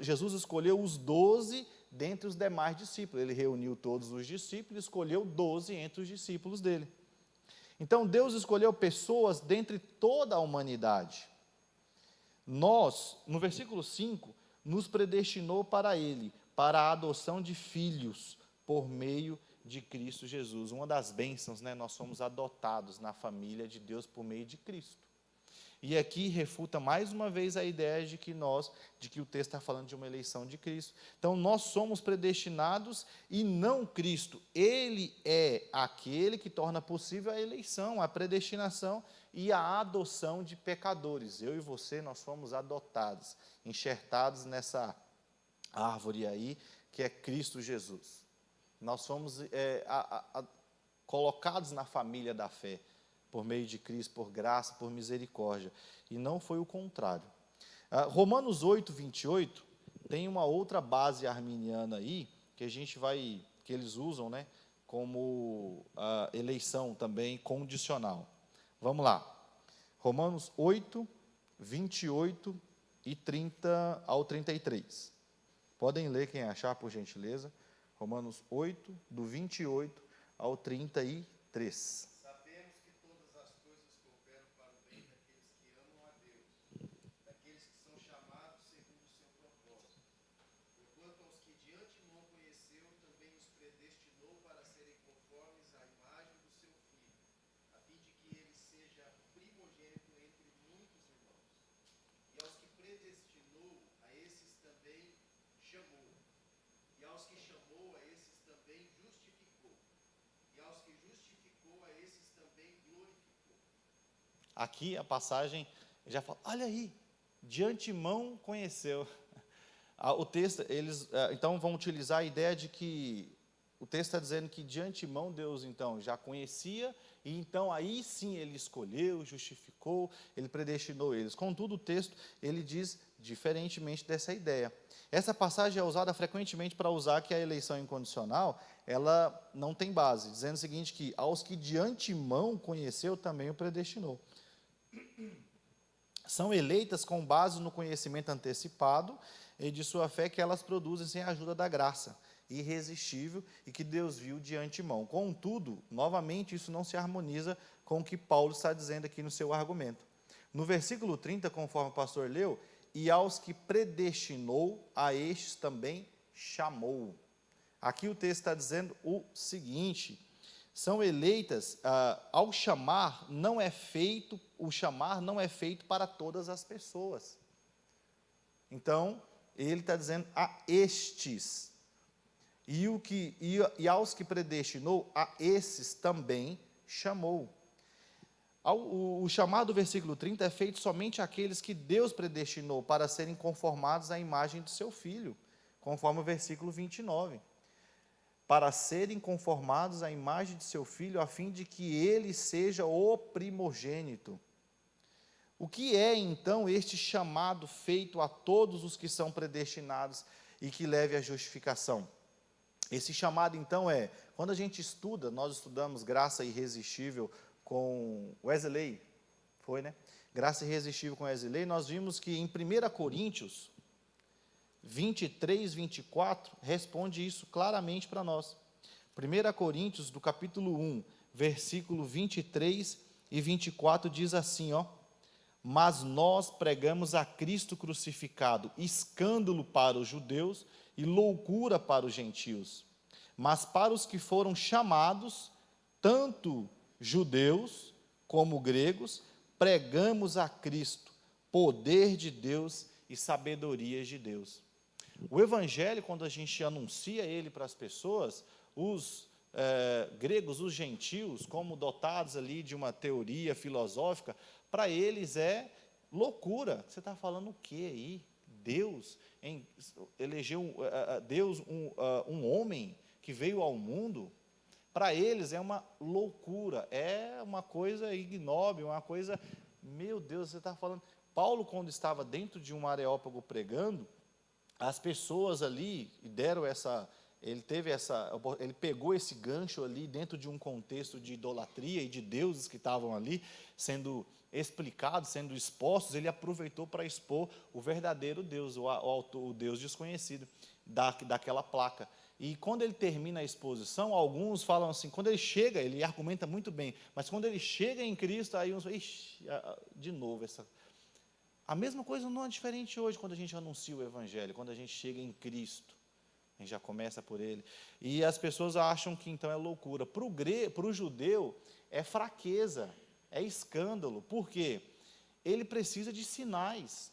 Jesus escolheu os 12 dentre os demais discípulos. Ele reuniu todos os discípulos e escolheu 12 entre os discípulos dele. Então, Deus escolheu pessoas dentre toda a humanidade. Nós, no versículo 5, nos predestinou para Ele, para a adoção de filhos, por meio de Cristo Jesus. Uma das bênçãos, né? Nós somos adotados na família de Deus por meio de Cristo. E aqui refuta mais uma vez a ideia de que o texto está falando de uma eleição de Cristo. Então, nós somos predestinados e não Cristo. Ele é aquele que torna possível a eleição, a predestinação e a adoção de pecadores. Eu e você, nós fomos adotados, enxertados nessa árvore aí, que é Cristo Jesus. Nós fomos colocados na família da fé, por meio de Cristo, por graça, por misericórdia. E não foi o contrário. Romanos 8, 28, tem uma outra base arminiana aí, que eles usam, né, como eleição também condicional. Vamos lá. Romanos 8, 28 e 30 ao 33. Podem ler quem achar, por gentileza. Romanos 8, do 28 ao 33. Aqui a passagem já fala, olha aí, de antemão conheceu. O texto, eles então vão utilizar a ideia de que o texto está dizendo que de antemão Deus, então, já conhecia, e então aí sim ele escolheu, justificou, ele predestinou eles. Contudo, o texto, ele diz diferentemente dessa ideia. Essa passagem é usada frequentemente para usar que a eleição incondicional, ela não tem base, dizendo o seguinte, que aos que de antemão conheceu, também o predestinou. São eleitas com base no conhecimento antecipado e de sua fé que elas produzem sem a ajuda da graça irresistível e que Deus viu de antemão. Contudo, novamente, isso não se harmoniza com o que Paulo está dizendo aqui no seu argumento. No versículo 30, conforme o pastor leu, e aos que predestinou, a estes também chamou. Aqui o texto está dizendo o seguinte, são eleitas, ao chamar, o chamar não é feito para todas as pessoas. Então, ele está dizendo a estes, e aos que predestinou, a esses também chamou. O chamado do versículo 30 é feito somente àqueles que Deus predestinou para serem conformados à imagem de seu Filho, conforme o versículo 29. Para serem conformados à imagem de seu Filho, a fim de que ele seja o primogênito. O que é, então, este chamado feito a todos os que são predestinados e que leve à justificação? Esse chamado, então, quando a gente estuda, nós estudamos Graça Irresistível com Wesley, foi, né? Graça Irresistível com Wesley, nós vimos que em 1 Coríntios 23, 24, responde isso claramente para nós. 1 Coríntios, do capítulo 1, versículo 23 e 24, diz assim, mas nós pregamos a Cristo crucificado, escândalo para os judeus e loucura para os gentios. Mas para os que foram chamados, tanto judeus como gregos, pregamos a Cristo, poder de Deus e sabedoria de Deus. O Evangelho, quando a gente anuncia ele para as pessoas, os gregos, os gentios, como dotados ali de uma teoria filosófica, para eles é loucura. Você está falando o quê aí? Deus elegeu um homem que veio ao mundo. Para eles é uma loucura, é uma coisa ignóbil, uma coisa, meu Deus, você está falando. Paulo, quando estava dentro de um areópago pregando, as pessoas ali deram ele pegou esse gancho ali dentro de um contexto de idolatria e de deuses que estavam ali sendo explicados, sendo expostos, ele aproveitou para expor o verdadeiro Deus, o Deus desconhecido daquela placa. E quando ele termina a exposição, alguns falam assim, quando ele chega, ele argumenta muito bem, mas quando ele chega em Cristo, aí uns falam, de novo essa. A mesma coisa não é diferente hoje quando a gente anuncia o Evangelho, quando a gente chega em Cristo, a gente já começa por ele. E as pessoas acham que então é loucura. Para o judeu é fraqueza, é escândalo. Por quê? Ele precisa de sinais.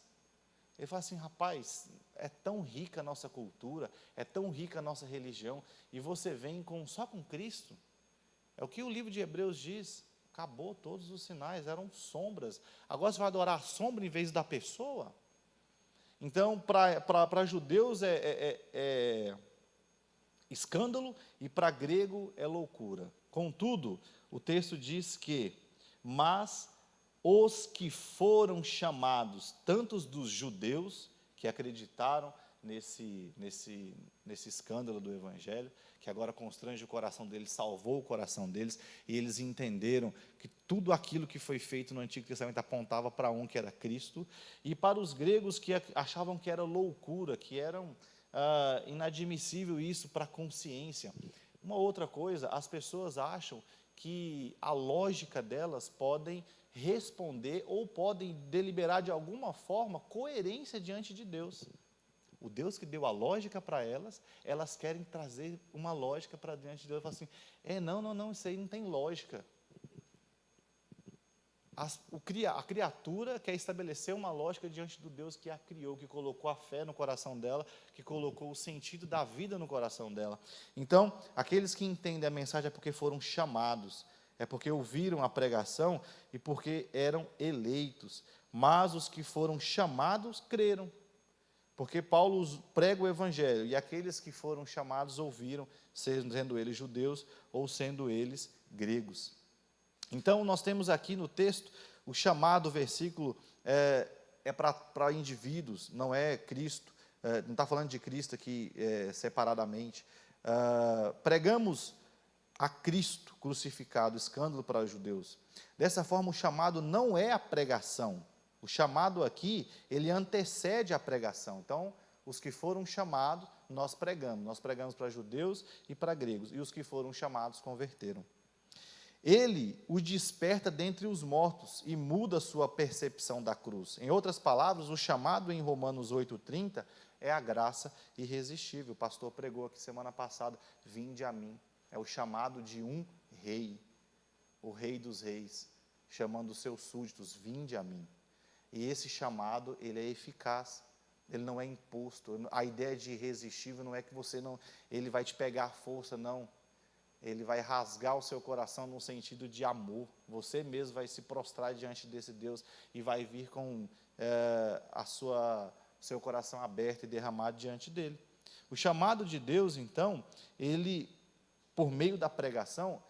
Ele fala assim, rapaz, é tão rica a nossa cultura, é tão rica a nossa religião, e você vem só com Cristo? É o que o livro de Hebreus diz. Acabou todos os sinais, eram sombras. Agora você vai adorar a sombra em vez da pessoa? Então, para judeus é escândalo e para grego é loucura. Contudo, o texto diz que, mas os que foram chamados, tantos dos judeus que acreditaram nesse escândalo do Evangelho, que agora constrange o coração deles, salvou o coração deles, e eles entenderam que tudo aquilo que foi feito no Antigo Testamento apontava para um que era Cristo, e para os gregos que achavam que era loucura, que eram inadmissível isso para a consciência. Uma outra coisa, as pessoas acham que a lógica delas podem responder ou podem deliberar de alguma forma coerência diante de Deus. O Deus que deu a lógica para elas querem trazer uma lógica para diante de Deus. Falam assim, não, isso aí não tem lógica. A criatura quer estabelecer uma lógica diante do Deus que a criou, que colocou a fé no coração dela, que colocou o sentido da vida no coração dela. Então, aqueles que entendem a mensagem é porque foram chamados, é porque ouviram a pregação e porque eram eleitos. Mas os que foram chamados, creram. Porque Paulo prega o evangelho, e aqueles que foram chamados ouviram, sendo eles judeus ou sendo eles gregos. Então, nós temos aqui no texto, o chamado versículo é para indivíduos, não é Cristo, não está falando de Cristo aqui separadamente. Pregamos a Cristo crucificado, escândalo para os judeus. Dessa forma, o chamado não é a pregação. O chamado aqui, ele antecede a pregação. Então, os que foram chamados, nós pregamos para judeus e para gregos, e os que foram chamados converteram. Ele o desperta dentre os mortos e muda sua percepção da cruz. Em outras palavras, o chamado em Romanos 8,30 é a graça irresistível. O pastor pregou aqui semana passada, vinde a mim. É o chamado de um rei, o rei dos reis, chamando os seus súditos, vinde a mim. E esse chamado, ele é eficaz, ele não é imposto. A ideia de irresistível não é que ele vai te pegar à força, não. Ele vai rasgar o seu coração no sentido de amor. Você mesmo vai se prostrar diante desse Deus e vai vir com seu coração aberto e derramado diante dele. O chamado de Deus, então, ele, por meio da pregação,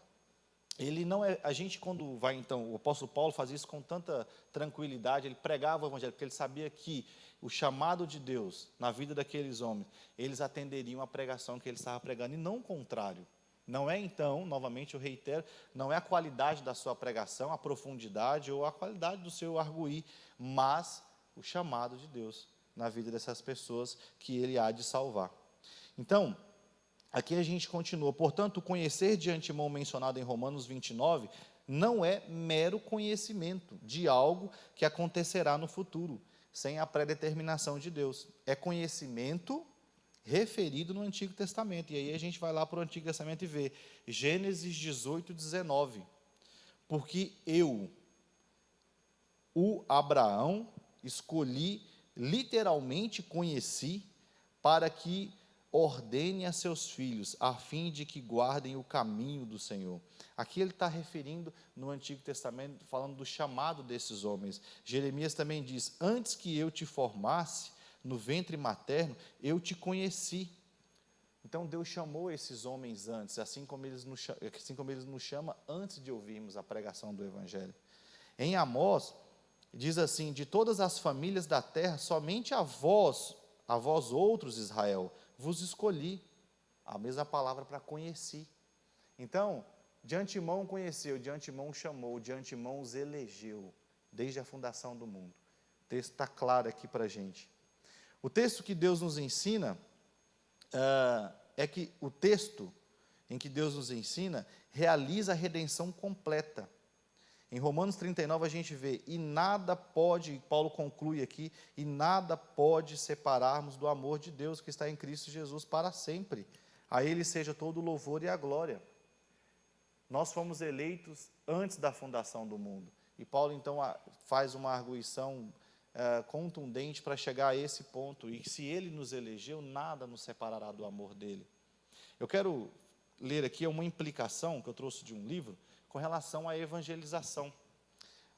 ele não é, a gente quando vai, então, o apóstolo Paulo fazia isso com tanta tranquilidade, ele pregava o evangelho, porque ele sabia que o chamado de Deus na vida daqueles homens, eles atenderiam à pregação que ele estava pregando, e não o contrário. Não é, então, novamente eu reitero, não é a qualidade da sua pregação, a profundidade ou a qualidade do seu arguir, mas o chamado de Deus na vida dessas pessoas que ele há de salvar. Então, aqui a gente continua. Portanto, o conhecer de antemão mencionado em Romanos 29 não é mero conhecimento de algo que acontecerá no futuro, sem a predeterminação de Deus. É conhecimento referido no Antigo Testamento. E aí a gente vai lá para o Antigo Testamento e vê Gênesis 18, 19. Porque eu, o Abraão, escolhi, literalmente conheci, para que ordene a seus filhos, a fim de que guardem o caminho do Senhor. Aqui ele está referindo no Antigo Testamento, falando do chamado desses homens. Jeremias também diz, antes que eu te formasse no ventre materno, eu te conheci. Então Deus chamou esses homens antes, assim como ele nos chama antes de ouvirmos a pregação do Evangelho. Em Amós, diz assim, de todas as famílias da terra, somente a vós outros, Israel, vos escolhi. A mesma palavra para conheci. Então, de antemão conheceu, de antemão chamou, de antemão os elegeu, desde a fundação do mundo. O texto está claro aqui para a gente. O texto que Deus nos ensina, o texto em que Deus nos ensina, realiza a redenção completa. Em Romanos 39 a gente vê, e nada pode, Paulo conclui aqui, e nada pode separarmos do amor de Deus que está em Cristo Jesus para sempre. A Ele seja todo o louvor e a glória. Nós fomos eleitos antes da fundação do mundo. E Paulo então faz uma arguição contundente para chegar a esse ponto. E se Ele nos elegeu, nada nos separará do amor dEle. Eu quero ler aqui uma implicação que eu trouxe de um livro, com relação à evangelização.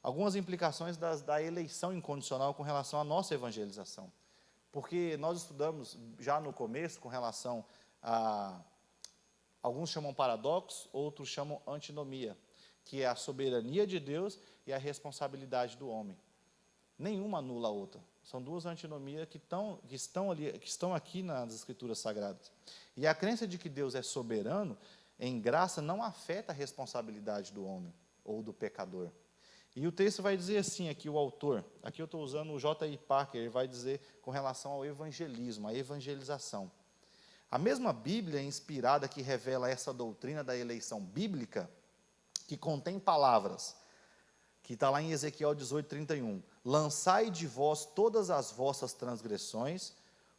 Algumas implicações da eleição incondicional com relação à nossa evangelização. Porque nós estudamos já no começo com relação a... Alguns chamam paradoxo, outros chamam antinomia, que é a soberania de Deus e a responsabilidade do homem. Nenhuma anula a outra. São duas antinomias que estão aqui nas Escrituras Sagradas. E a crença de que Deus é soberano, em graça, não afeta a responsabilidade do homem ou do pecador. E o texto vai dizer assim, aqui o autor, aqui eu estou usando o J.I. Packer, ele vai dizer com relação ao evangelismo, a evangelização. A mesma Bíblia inspirada que revela essa doutrina da eleição bíblica, que contém palavras, que está lá em Ezequiel 18, 31, lançai de vós todas as vossas transgressões,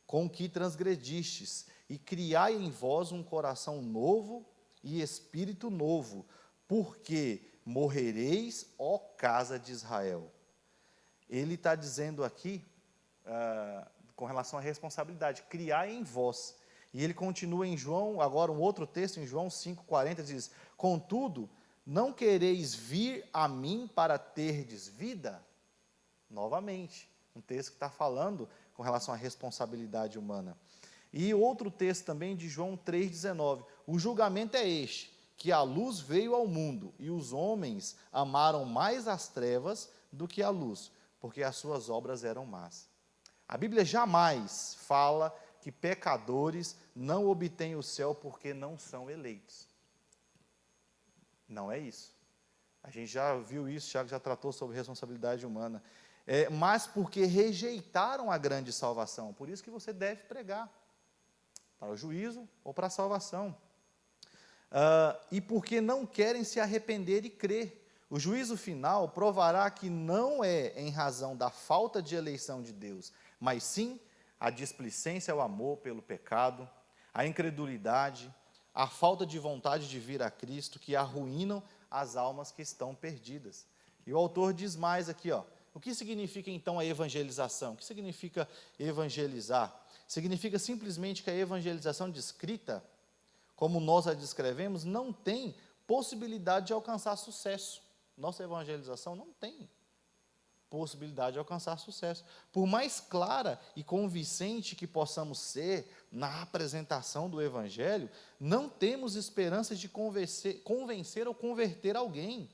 com que transgredistes, e criai em vós um coração novo e espírito novo, porque morrereis, ó casa de Israel. Ele está dizendo aqui, com relação à responsabilidade, criar em vós. E ele continua em João, agora um outro texto, em João 5,40, diz, contudo, não quereis vir a mim para terdes vida? Novamente, um texto que está falando com relação à responsabilidade humana. E outro texto também de João 3,19. O julgamento é este, que a luz veio ao mundo, e os homens amaram mais as trevas do que a luz, porque as suas obras eram más. A Bíblia jamais fala que pecadores não obtêm o céu porque não são eleitos. Não é isso. A gente já viu isso, Tiago já tratou sobre responsabilidade humana. Mas porque rejeitaram a grande salvação. Por isso que você deve pregar. Para o juízo ou para a salvação. E porque não querem se arrepender e crer. O juízo final provará que não é em razão da falta de eleição de Deus, mas sim a displicência ao amor pelo pecado, a incredulidade, a falta de vontade de vir a Cristo, que arruinam as almas que estão perdidas. E o autor diz mais aqui, o que significa então a evangelização? O que significa evangelizar? Significa simplesmente que a evangelização descrita, como nós a descrevemos, não tem possibilidade de alcançar sucesso. Nossa evangelização não tem possibilidade de alcançar sucesso. Por mais clara e convincente que possamos ser na apresentação do Evangelho, não temos esperanças de convencer ou converter alguém.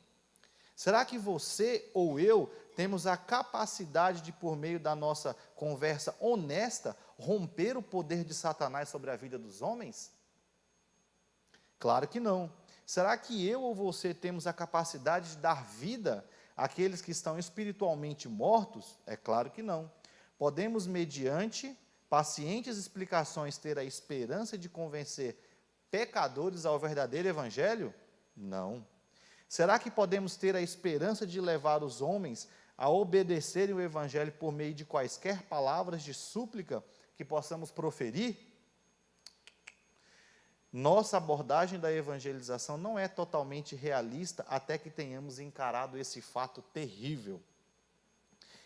Será que você ou eu temos a capacidade de, por meio da nossa conversa honesta, romper o poder de Satanás sobre a vida dos homens? Claro que não. Será que eu ou você temos a capacidade de dar vida àqueles que estão espiritualmente mortos? É claro que não. Podemos, mediante pacientes explicações, ter a esperança de convencer pecadores ao verdadeiro Evangelho? Não. Será que podemos ter a esperança de levar os homens a obedecerem o Evangelho por meio de quaisquer palavras de súplica que possamos proferir? Nossa abordagem da evangelização não é totalmente realista até que tenhamos encarado esse fato terrível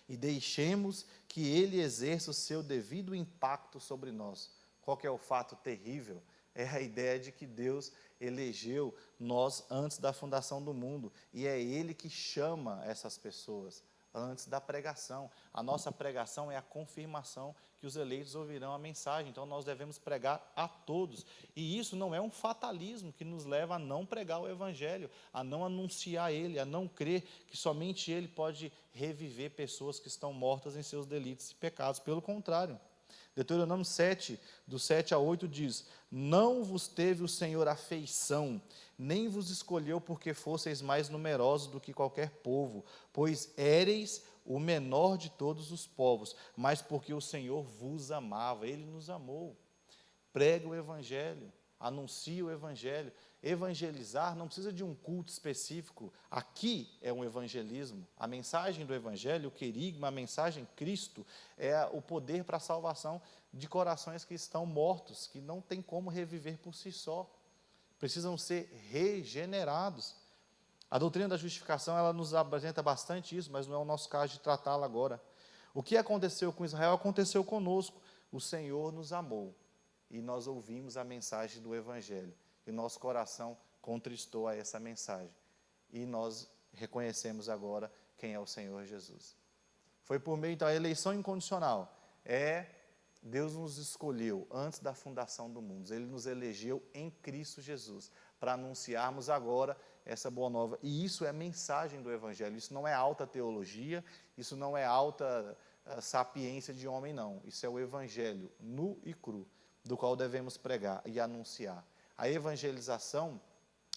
e deixemos que ele exerça o seu devido impacto sobre nós. Qual que é o fato terrível? É a ideia de que Deus elegeu nós antes da fundação do mundo, e é Ele que chama essas pessoas antes da pregação. A nossa pregação é a confirmação que os eleitos ouvirão a mensagem, então nós devemos pregar a todos, e isso não é um fatalismo que nos leva a não pregar o Evangelho, a não anunciar Ele, a não crer que somente Ele pode reviver pessoas que estão mortas em seus delitos e pecados. Pelo contrário, Deuteronômio 7, do 7 a 8 diz: não vos teve o Senhor afeição, nem vos escolheu porque fosseis mais numerosos do que qualquer povo, pois éreis o menor de todos os povos, mas porque o Senhor vos amava, Ele nos amou. Prega o Evangelho, anuncia o Evangelho. Evangelizar não precisa de um culto específico. Aqui é um evangelismo. A mensagem do Evangelho, o querigma, a mensagem Cristo, é o poder para a salvação de corações que estão mortos, que não tem como reviver por si só. Precisam ser regenerados. A doutrina da justificação, ela nos apresenta bastante isso, mas não é o nosso caso de tratá-la agora. O que aconteceu com Israel aconteceu conosco. O Senhor nos amou e nós ouvimos a mensagem do Evangelho. E nosso coração contristou a essa mensagem. E nós reconhecemos agora quem é o Senhor Jesus. Foi por meio da eleição incondicional. Deus nos escolheu antes da fundação do mundo. Ele nos elegeu em Cristo Jesus, para anunciarmos agora essa boa nova. E isso é a mensagem do Evangelho. Isso não é alta teologia, isso não é alta sapiência de homem, não. Isso é o Evangelho nu e cru, do qual devemos pregar e anunciar. A evangelização,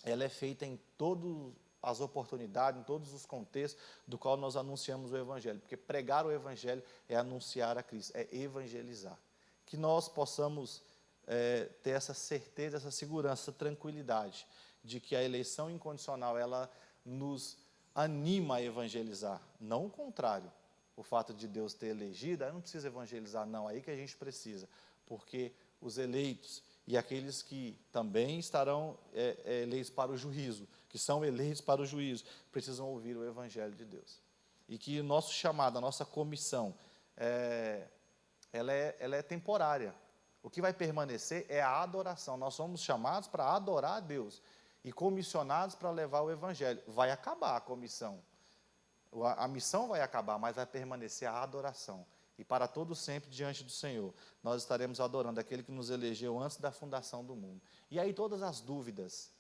ela é feita em todas as oportunidades, em todos os contextos do qual nós anunciamos o Evangelho, porque pregar o Evangelho é anunciar a Cristo, é evangelizar. Que nós possamos ter essa certeza, essa segurança, essa tranquilidade, de que a eleição incondicional, ela nos anima a evangelizar, não o contrário. O fato de Deus ter elegido, aí não precisa evangelizar, não, aí que a gente precisa, porque os eleitos e aqueles que também estarão eleitos para o juízo, que são eleitos para o juízo, precisam ouvir o Evangelho de Deus. E que o nosso chamado, a nossa comissão, ela é temporária. O que vai permanecer é a adoração. Nós somos chamados para adorar a Deus e comissionados para levar o Evangelho. Vai acabar a comissão. A missão vai acabar, mas vai permanecer a adoração. e para todo sempre diante do Senhor. Nós estaremos adorando aquele que nos elegeu antes da fundação do mundo. E aí todas as dúvidas,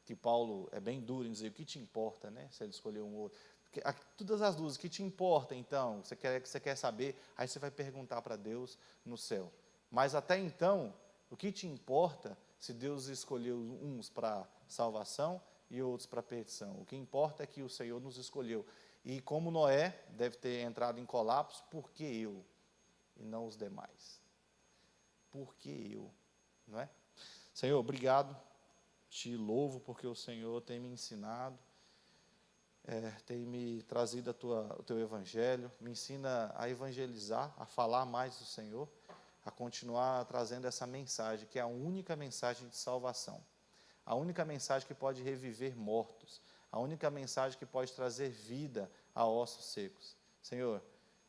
que Paulo é bem duro em dizer, o que te importa, né? Se ele escolheu um outro. Todas as dúvidas, o que te importa, então? Você quer saber? Aí você vai perguntar para Deus no céu. Mas até então, o que te importa se Deus escolheu uns para salvação e outros para perdição? O que importa é que o Senhor nos escolheu. E como Noé deve ter entrado em colapso, por que eu e não os demais? Por que eu? Não é? Senhor, obrigado. Te louvo porque o Senhor tem me ensinado, tem me trazido o teu evangelho, me ensina a evangelizar, a falar mais do Senhor, a continuar trazendo essa mensagem, que é a única mensagem de salvação, a única mensagem que pode reviver mortos, a única mensagem que pode trazer vida a ossos secos. Senhor,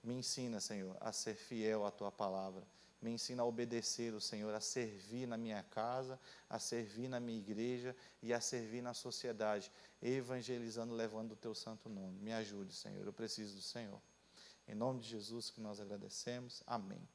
me ensina, Senhor, a ser fiel à tua palavra. Me ensina a obedecer o Senhor, a servir na minha casa, a servir na minha igreja e a servir na sociedade, evangelizando, levando o teu santo nome. Me ajude, Senhor, eu preciso do Senhor. Em nome de Jesus que nós agradecemos. Amém.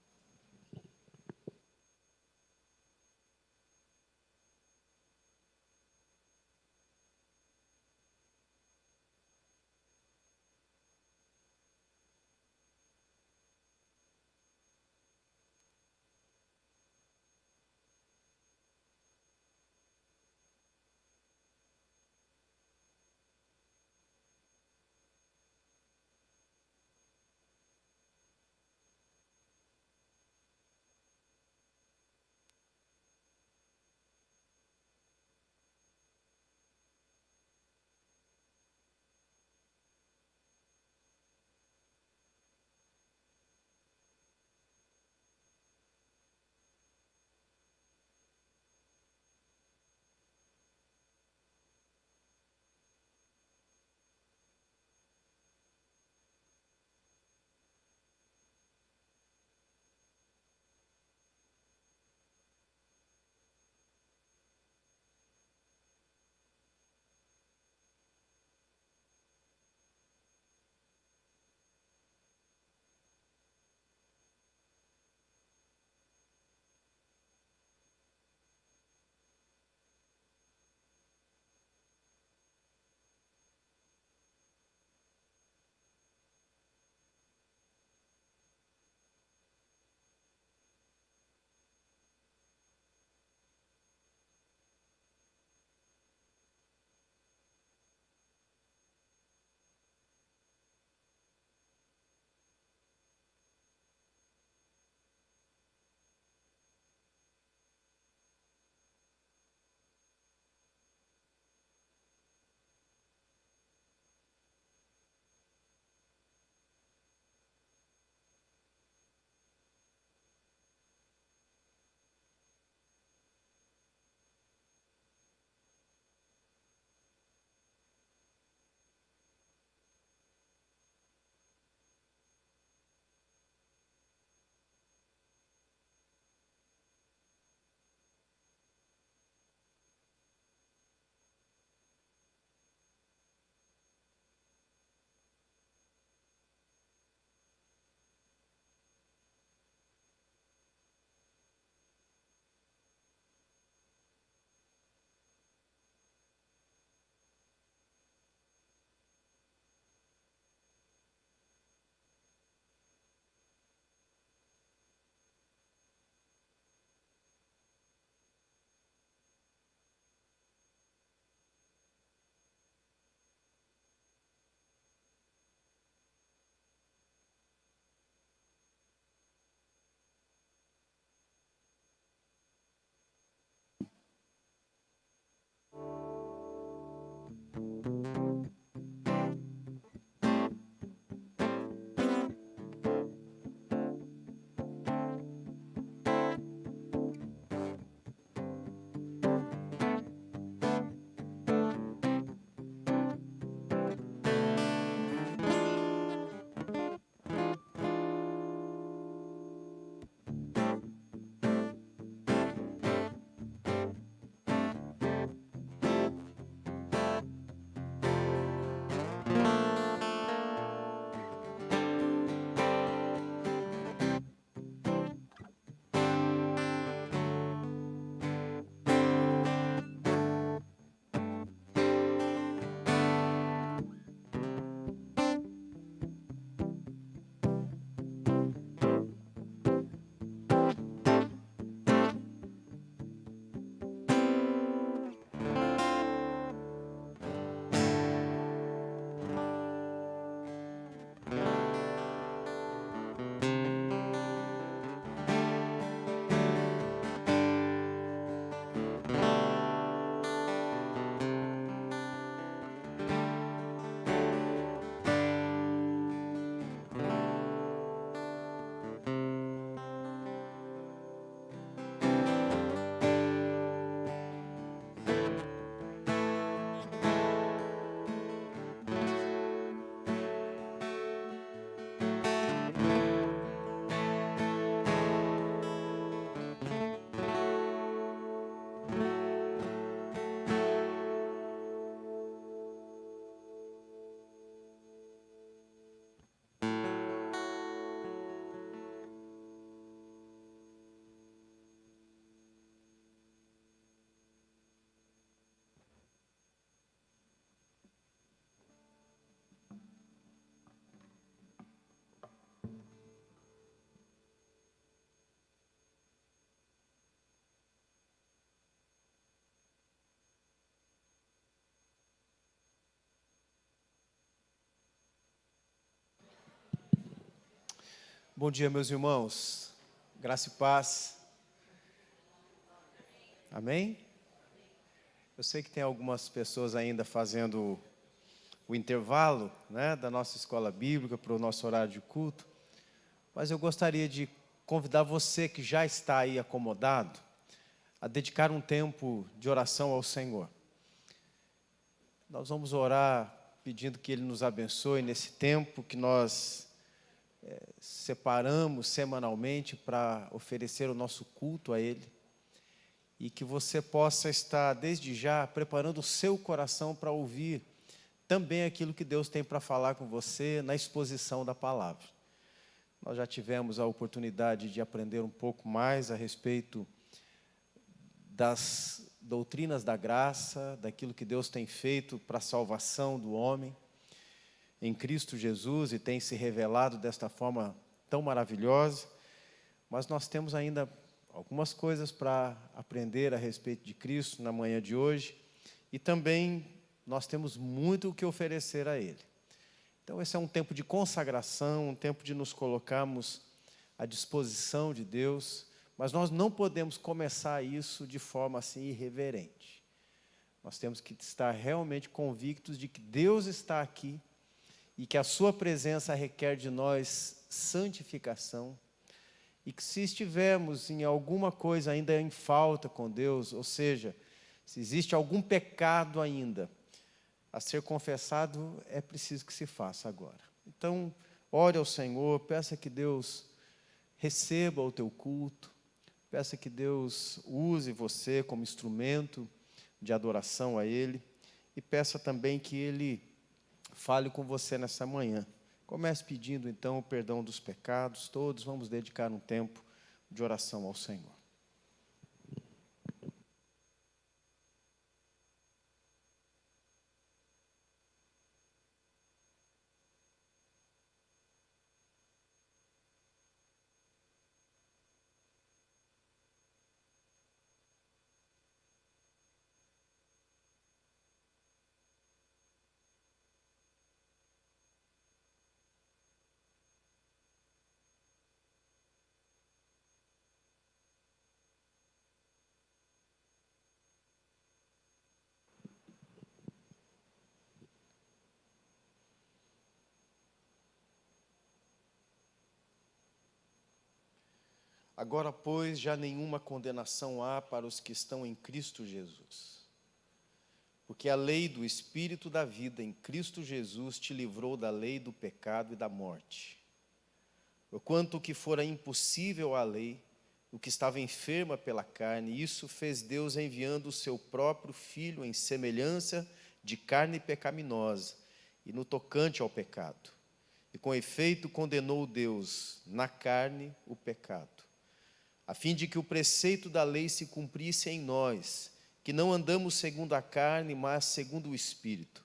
Bom dia, meus irmãos. Graça e paz. Amém? Eu sei que tem algumas pessoas ainda fazendo o intervalo, né, da nossa escola bíblica para o nosso horário de culto, mas eu gostaria de convidar você que já está aí acomodado a dedicar um tempo de oração ao Senhor. Nós vamos orar pedindo que Ele nos abençoe nesse tempo que nós separamos semanalmente para oferecer o nosso culto a Ele, e que você possa estar desde já preparando o seu coração para ouvir também aquilo que Deus tem para falar com você na exposição da palavra. Nós já tivemos a oportunidade de aprender um pouco mais a respeito das doutrinas da graça, daquilo que Deus tem feito para a salvação do homem em Cristo Jesus, e tem se revelado desta forma tão maravilhosa, mas nós temos ainda algumas coisas para aprender a respeito de Cristo na manhã de hoje, e também nós temos muito o que oferecer a Ele. Então esse é um tempo de consagração, um tempo de nos colocarmos à disposição de Deus, mas nós não podemos começar isso de forma assim irreverente. Nós temos que estar realmente convictos de que Deus está aqui, e que a sua presença requer de nós santificação, e que se estivermos em alguma coisa ainda em falta com Deus, ou seja, se existe algum pecado ainda a ser confessado, é preciso que se faça agora. Então, ore ao Senhor, peça que Deus receba o teu culto, peça que Deus use você como instrumento de adoração a Ele, e peça também que Ele fale com você nessa manhã. Comece pedindo, então, o perdão dos pecados. Todos vamos dedicar um tempo de oração ao Senhor. Agora, pois, já nenhuma condenação há para os que estão em Cristo Jesus. Porque a lei do Espírito da vida em Cristo Jesus te livrou da lei do pecado e da morte. Porquanto o que fora impossível à lei, o que estava enferma pela carne, isso fez Deus enviando o seu próprio Filho em semelhança de carne pecaminosa, e no tocante ao pecado. E com efeito condenou Deus na carne o pecado, a fim de que o preceito da lei se cumprisse em nós, que não andamos segundo a carne, mas segundo o Espírito.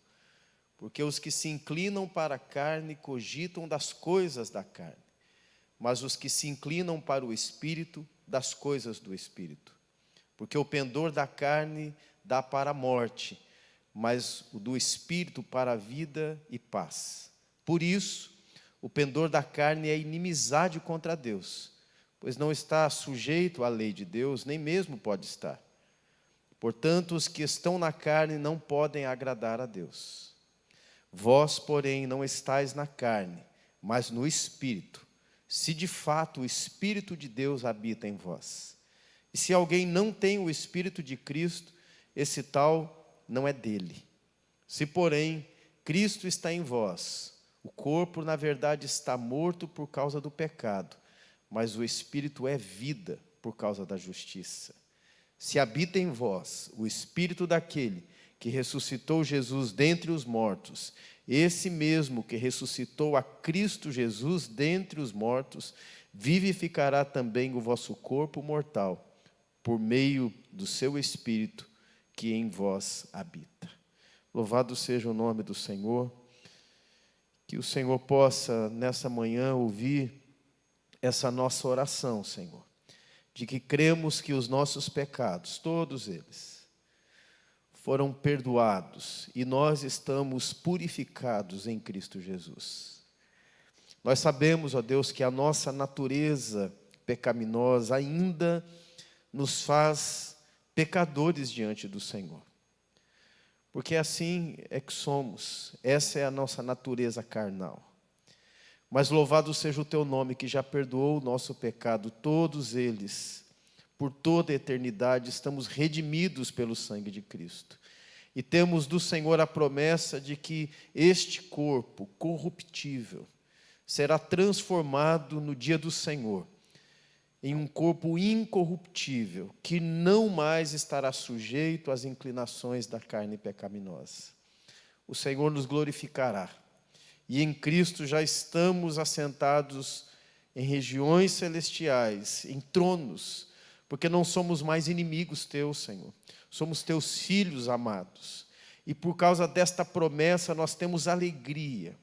Porque os que se inclinam para a carne cogitam das coisas da carne, mas os que se inclinam para o Espírito, das coisas do Espírito. Porque o pendor da carne dá para a morte, mas o do Espírito para a vida e paz. Por isso, o pendor da carne é inimizade contra Deus, pois não está sujeito à lei de Deus, nem mesmo pode estar. Portanto, os que estão na carne não podem agradar a Deus. Vós, porém, não estáis na carne, mas no Espírito, se de fato o Espírito de Deus habita em vós. E se alguém não tem o Espírito de Cristo, esse tal não é dele. Se, porém, Cristo está em vós, o corpo, na verdade, está morto por causa do pecado, mas o Espírito é vida por causa da justiça. Se habita em vós o Espírito daquele que ressuscitou Jesus dentre os mortos, esse mesmo que ressuscitou a Cristo Jesus dentre os mortos, vivificará também o vosso corpo mortal, por meio do seu Espírito que em vós habita. Louvado seja o nome do Senhor. Que o Senhor possa, nessa manhã, ouvir essa nossa oração, Senhor, de que cremos que os nossos pecados, todos eles, foram perdoados e nós estamos purificados em Cristo Jesus. Nós sabemos, ó Deus, que a nossa natureza pecaminosa ainda nos faz pecadores diante do Senhor. Porque assim é que somos, essa é a nossa natureza carnal. Mas louvado seja o teu nome, que já perdoou o nosso pecado, todos eles, por toda a eternidade, estamos redimidos pelo sangue de Cristo. E temos do Senhor a promessa de que este corpo corruptível será transformado no dia do Senhor em um corpo incorruptível, que não mais estará sujeito às inclinações da carne pecaminosa. O Senhor nos glorificará. E em Cristo já estamos assentados em regiões celestiais, em tronos, porque não somos mais inimigos teus, Senhor. Somos teus filhos amados. E por causa desta promessa nós temos alegria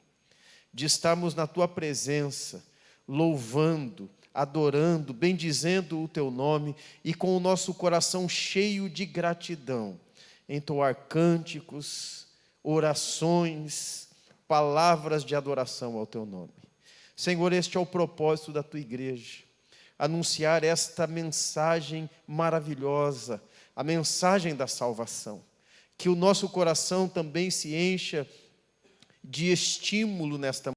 de estarmos na tua presença, louvando, adorando, bendizendo o teu nome e com o nosso coração cheio de gratidão, entoar cânticos, orações, palavras de adoração ao teu nome. Senhor, este é o propósito da tua igreja, anunciar esta mensagem maravilhosa, a mensagem da salvação, que o nosso coração também se encha de estímulo nesta